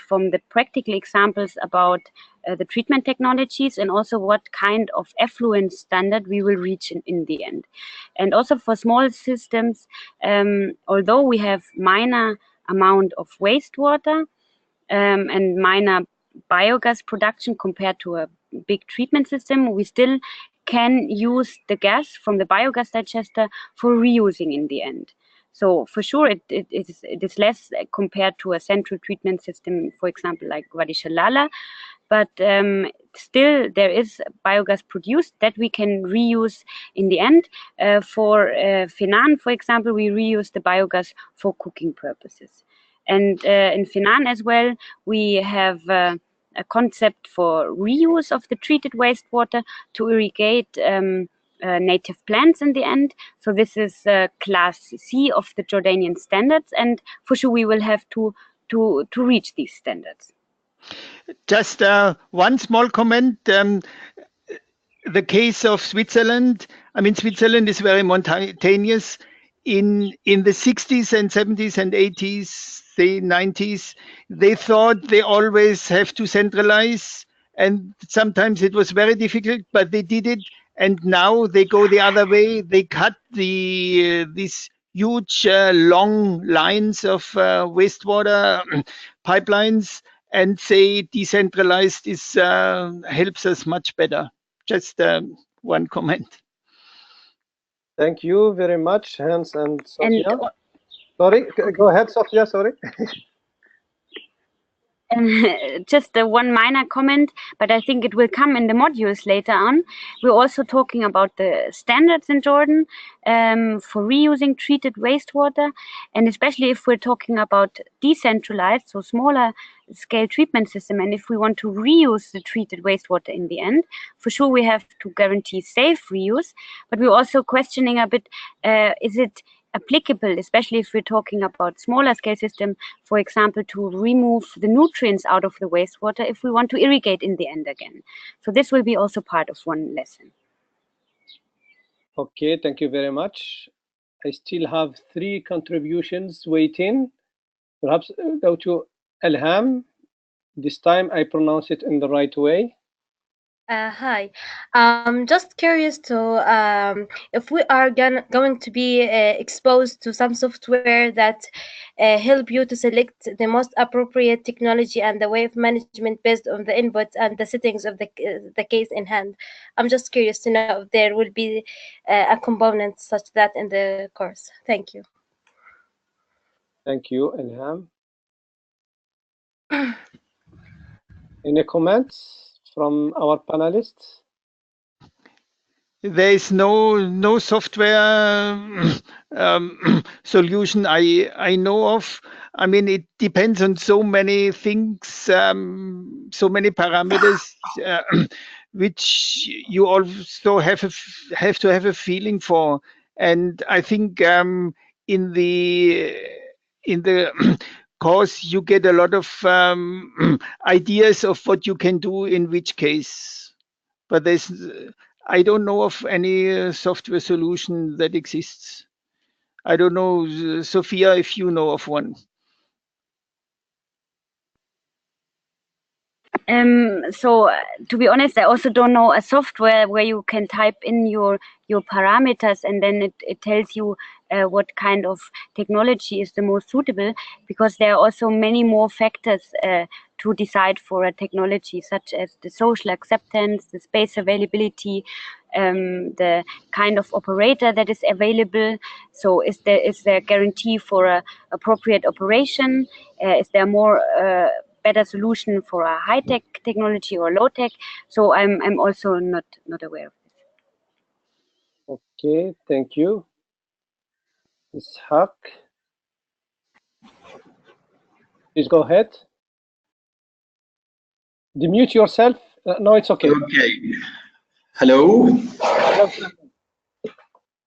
from the practical examples about the treatment technologies and also what kind of effluent standard we will reach in the end. And also for small systems, although we have minor amount of wastewater and minor biogas production compared to a big treatment system, we still can use the gas from the biogas digester for reusing in the end. So for sure, it is less compared to a central treatment system, for example, like Wadi Shalala. But still, there is biogas produced that we can reuse in the end. For Finan, for example, we reuse the biogas for cooking purposes. And in Finan as well, we have a concept for reuse of the treated wastewater to irrigate native plants in the end. So this is class C of the Jordanian standards, and for sure we will have to reach these standards. Just one small comment. The case of Switzerland, I mean, Switzerland is very mountainous. In the 60s and 70s and 80s, the 90s, they thought they always have to centralize, and sometimes it was very difficult, but they did it. And now they go the other way. They cut these huge long lines of wastewater pipelines and say decentralized is helps us much better. Just one comment. Thank you very much, Hans and Sophia. Sorry, go ahead, Sophia, sorry. Just one minor comment, but I think it will come in the modules later on. We're also talking about the standards in Jordan for reusing treated wastewater, and especially if we're talking about decentralized, so smaller scale treatment system, and if we want to reuse the treated wastewater in the end, for sure we have to guarantee safe reuse, but we're also questioning a bit, is it applicable, especially if we're talking about smaller scale system, for example, to remove the nutrients out of the wastewater if we want to irrigate in the end again. So this will be also part of one lesson. Okay, thank you very much. I still have 3 contributions waiting. Perhaps go to Elham. This time I pronounce it in the right way. Hi, just curious to if we are going to be exposed to some software that help you to select the most appropriate technology and the way of management based on the input and the settings of the case in hand. I'm just curious to know if there will be a component such that in the course. Thank you. Thank you, Elham. Any comments from our panelists? There is no software solution I know of. I mean, it depends on so many things, so many parameters, which you also have to have a feeling for. And I think in the course you get a lot of ideas of what you can do in which case, but I don't know of any software solution that exists. I don't know, Sophia, if you know of one. So to be honest, I also don't know a software where you can type in your parameters and then it tells you what kind of technology is the most suitable, because there are also many more factors to decide for a technology, such as the social acceptance, the space availability, the kind of operator that is available. So is there guarantee for a appropriate operation? Is there more better solution for a high-tech technology or low-tech? So I'm also not aware of this. Okay, thank you. Ishaq, please go ahead. Demute yourself. No, it's okay. Okay. Hello.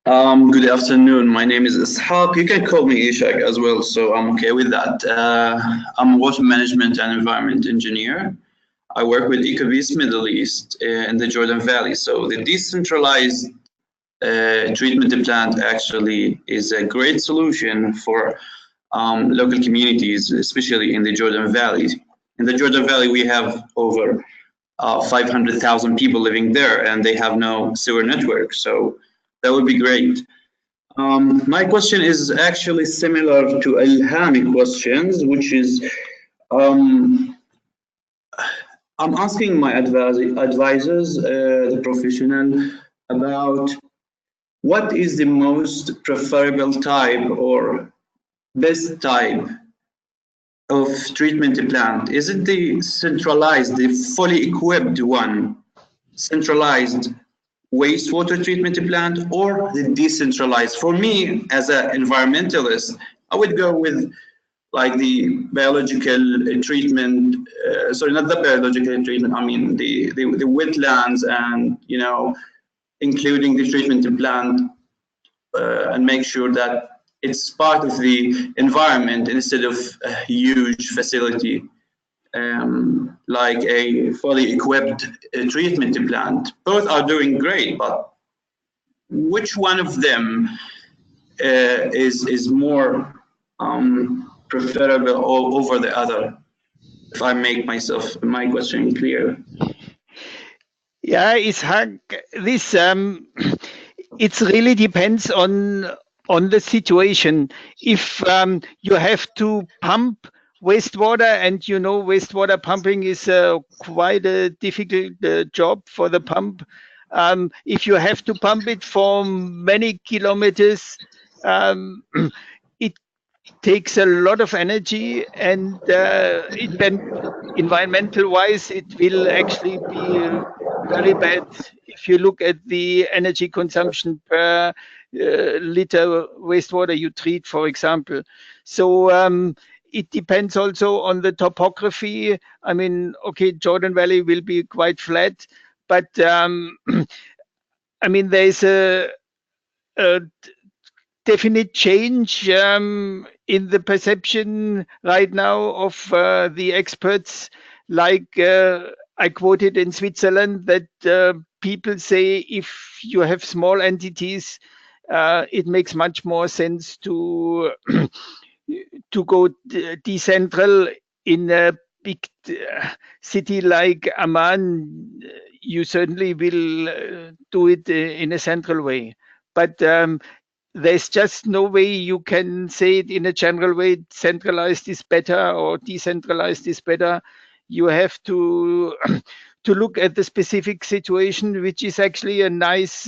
Good afternoon. My name is Ishaq. You can call me Ishaq as well, so I'm okay with that. I'm a water management and environment engineer. I work with EcoVeast Middle East in the Jordan Valley. So the decentralized treatment plant actually is a great solution for local communities, especially in the Jordan Valley. In the Jordan Valley, we have over 500,000 people living there, and they have no sewer network. So that would be great. My question is actually similar to Ilhami questions, which is, I'm asking my advisors, the professional, about what is the most preferable type or best type of treatment plant. Is it the centralized, the fully equipped one, centralized wastewater treatment plant, or the decentralized? For me, as an environmentalist, I would go with like the biological treatment, sorry, not the biological treatment, I mean the wetlands, and, you know, including the treatment plant, and make sure that it's part of the environment instead of a huge facility, like a fully equipped treatment plant. Both are doing great, but which one of them is more preferable over the other? If I make my question clear. Yeah, Ishaq, this it really depends on the situation. If you have to pump wastewater, and you know wastewater pumping is quite a difficult job for the pump. If you have to pump it for many kilometers, it takes a lot of energy, and environmental wise it will actually be very bad if you look at the energy consumption per liter wastewater you treat, for example. So it depends also on the topography. I mean, okay, Jordan Valley will be quite flat, but I mean, there is a definite change in the perception right now of the experts. Like I quoted in Switzerland that people say if you have small entities, it makes much more sense to go decentral. In a big city like Amman, you certainly will do it in a central way. But there's just no way you can say it in a general way, centralized is better or decentralized is better. You have to look at the specific situation, which is actually a nice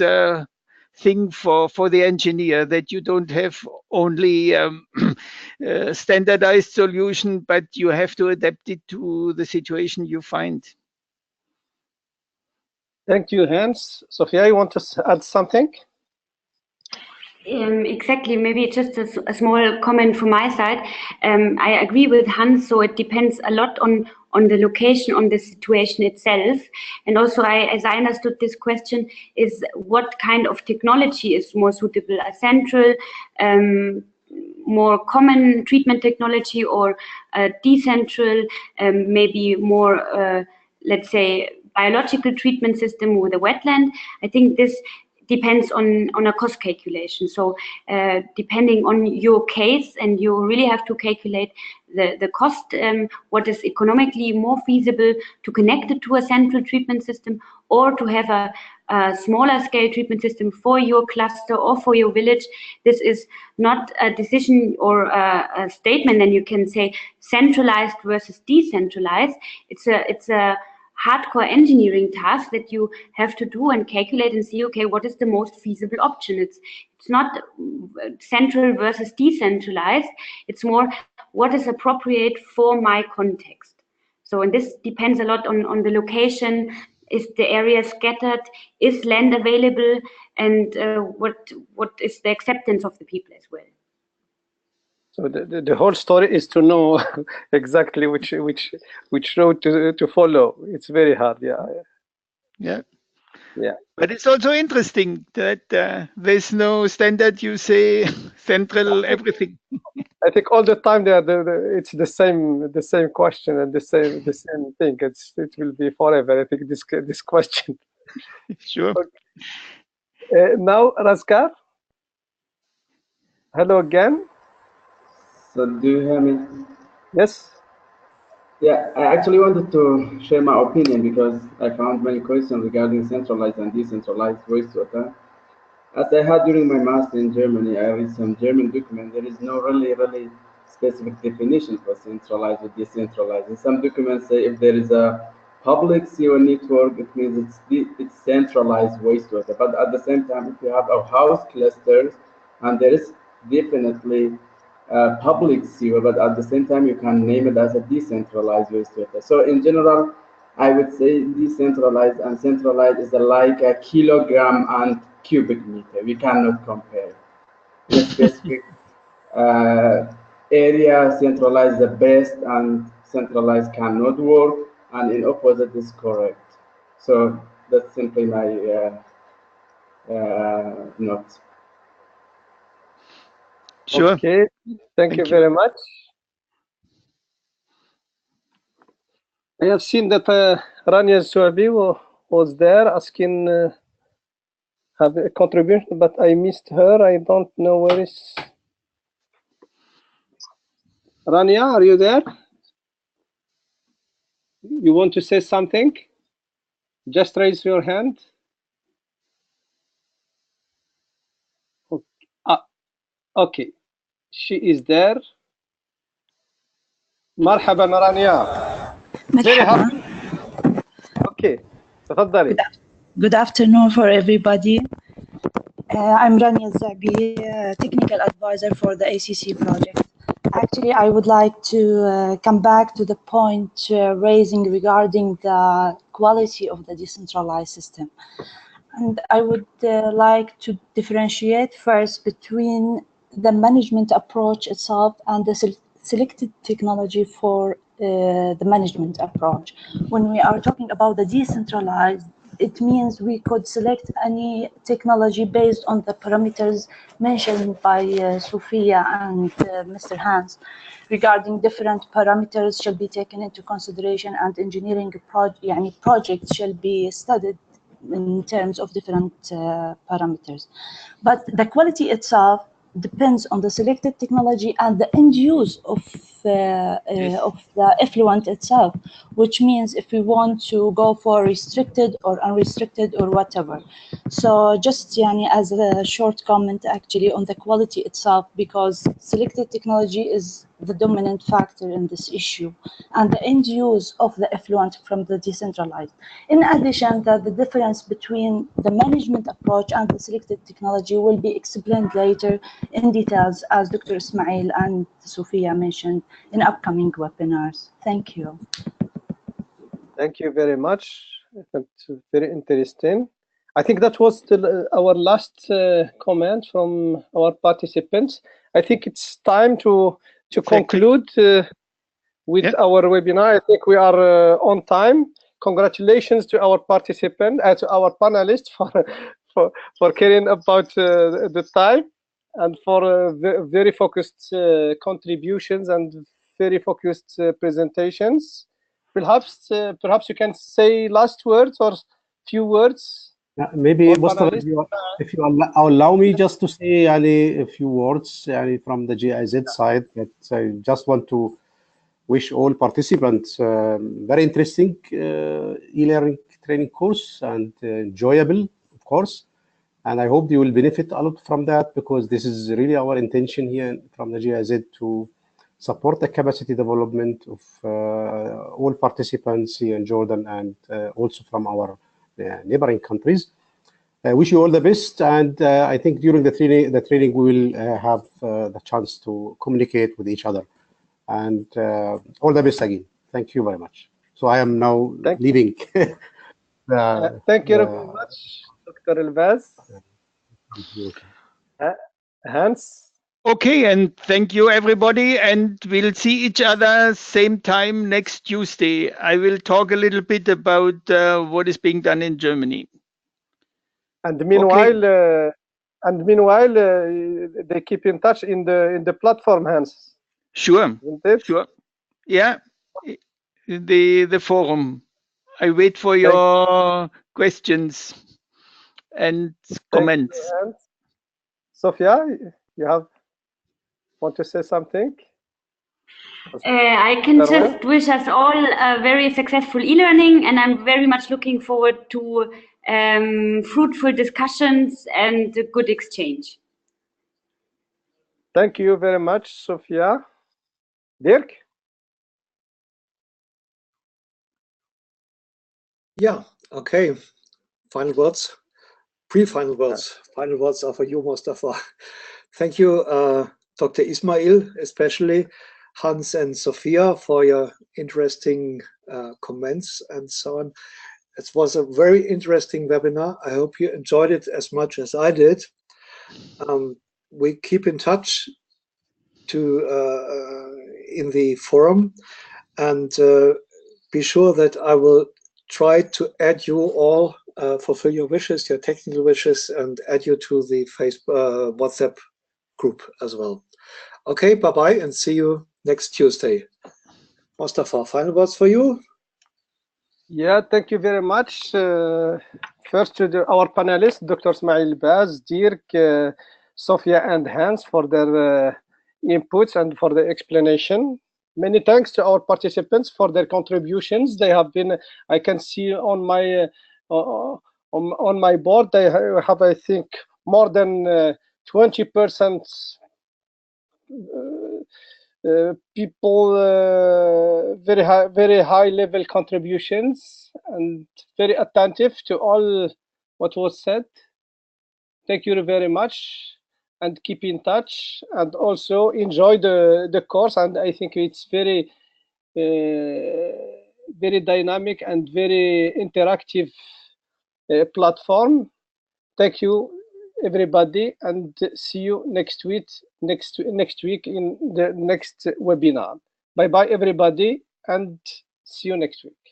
thing for the engineer, that you don't have only standardized solution, but you have to adapt it to the situation you find. Thank you, Hans. Sophia, you want to add something? Exactly, maybe just a small comment from my side. I agree with Hans, so it depends a lot on the location, on the situation itself. And also, as I understood this question, is what kind of technology is more suitable, a central, more common treatment technology, or a decentral, maybe more, let's say, biological treatment system with a wetland. I think this depends on a cost calculation. So depending on your case, and you really have to calculate the cost, what is economically more feasible to connect it to a central treatment system, or to have a smaller scale treatment system for your cluster or for your village. This is not a decision or a statement, and you can say centralized versus decentralized. It's a hardcore engineering task that you have to do and calculate and see, okay, what is the most feasible option? It's not central versus decentralized. It's more what is appropriate for my context. So, and this depends a lot on the location. Is the area scattered? Is land available? And what is the acceptance of the people as well? So the whole story is to know exactly which road to follow. It's very hard, yeah. But it's also interesting that there's no standard. You say central everything. I think all the time it's the same question and the same thing. It will be forever. I think this question. Sure. Okay. Now Razgar. Hello again. So do you hear me? Yes. Yeah, I actually wanted to share my opinion because I found many questions regarding centralized and decentralized wastewater. As I had during my master in Germany, I read some German document. There is no really specific definition for centralized or decentralized. And some documents say if there is a public CO network, it means it's centralized wastewater. But at the same time, if you have a house clusters, and there is definitely public CO, but at the same time, you can name it as a decentralized wastewater. So in general, I would say decentralized and centralized is like a kilogram and cubic meter. We cannot compare. In a specific area, centralized the best, and centralized cannot work, and in opposite is correct. So that's simply my note. Sure. Okay, thank you very much. I have seen that Rania Zouabi was there asking have a contribution, but I missed her. I don't know where is Rania. Are you there? You want to say something? Just raise your hand. Okay, she is there. مرحبا رانيا. Very happy. Okay, تفضلي. Good afternoon for everybody. I'm Rania Zabi, technical advisor for the ACC project. Actually, I would like to come back to the point raising regarding the quality of the decentralized system. And I would like to differentiate first between the management approach itself and the selected technology for the management approach. When we are talking about the decentralized, it means we could select any technology based on the parameters mentioned by Sophia and Mr. Hans. Regarding different parameters shall be taken into consideration, and engineering projects shall be studied in terms of different parameters. But the quality itself depends on the selected technology and the end use of the effluent itself, which means if we want to go for restricted or unrestricted or whatever. So just as a short comment actually on the quality itself, because selected technology is the dominant factor in this issue, and the end use of the effluent from the decentralized. In addition, the difference between the management approach and the selected technology will be explained later in details, as Dr. Ismail and Sophia mentioned in upcoming webinars. Thank you. Thank you very much. It's very interesting. I think that was our last comment from our participants. I think it's time to conclude with our webinar. I think we are on time. Congratulations to our participant, to our panelists for caring about the time and for very focused contributions and very focused presentations. Perhaps you can say last words or few words. Maybe Mostafa, if you allow me just to say a few words from the GIZ side, that I just want to wish all participants very interesting e-learning training course and enjoyable, of course. And I hope you will benefit a lot from that, because this is really our intention here from the GIZ to support the capacity development of all participants here in Jordan and also from our neighboring countries. I wish you all the best, and I think during the training we will have the chance to communicate with each other. And all the best again. Thank you very much. So I am now leaving. Thank you very much, Dr. Al-Baz. Hans? Okay, and thank you everybody, and we'll see each other same time next Tuesday. I will talk a little bit about what is being done in Germany. And meanwhile, they keep in touch in the platform, Hans. Sure, sure. Yeah, the forum. I wait for your questions and comments. You, Sophia, you want to say something? I can just wish us all a very successful e-learning, and I'm very much looking forward to fruitful discussions and a good exchange. Thank you very much, Sophia. Dirk? Yeah, okay. Final words, pre-final words. Final words are for you, Mostafa. Thank you, Dr. Ismail, especially Hans and Sophia, for your interesting comments and so on. It was a very interesting webinar. I hope you enjoyed it as much as I did. We keep in touch in the forum, and be sure that I will try to add you all, fulfill your wishes, your technical wishes, and add you to the Facebook, WhatsApp group as well. Okay, bye-bye, and see you next Tuesday. Mostafa, final words for you? Yeah, thank you very much. First to our panelists, Dr. Ismail Al-Baz, Dirk, Sophia, and Hans for their inputs and for the explanation. Many thanks to our participants for their contributions. They have been, I can see on my board, they have, I think, more than 20% people, very high level contributions and very attentive to all what was said. Thank you very much, and keep in touch, and also enjoy the course. And I think it's very dynamic and very interactive platform. Thank you, everybody, and see you next week in the next webinar. Bye bye, everybody, and see you next week.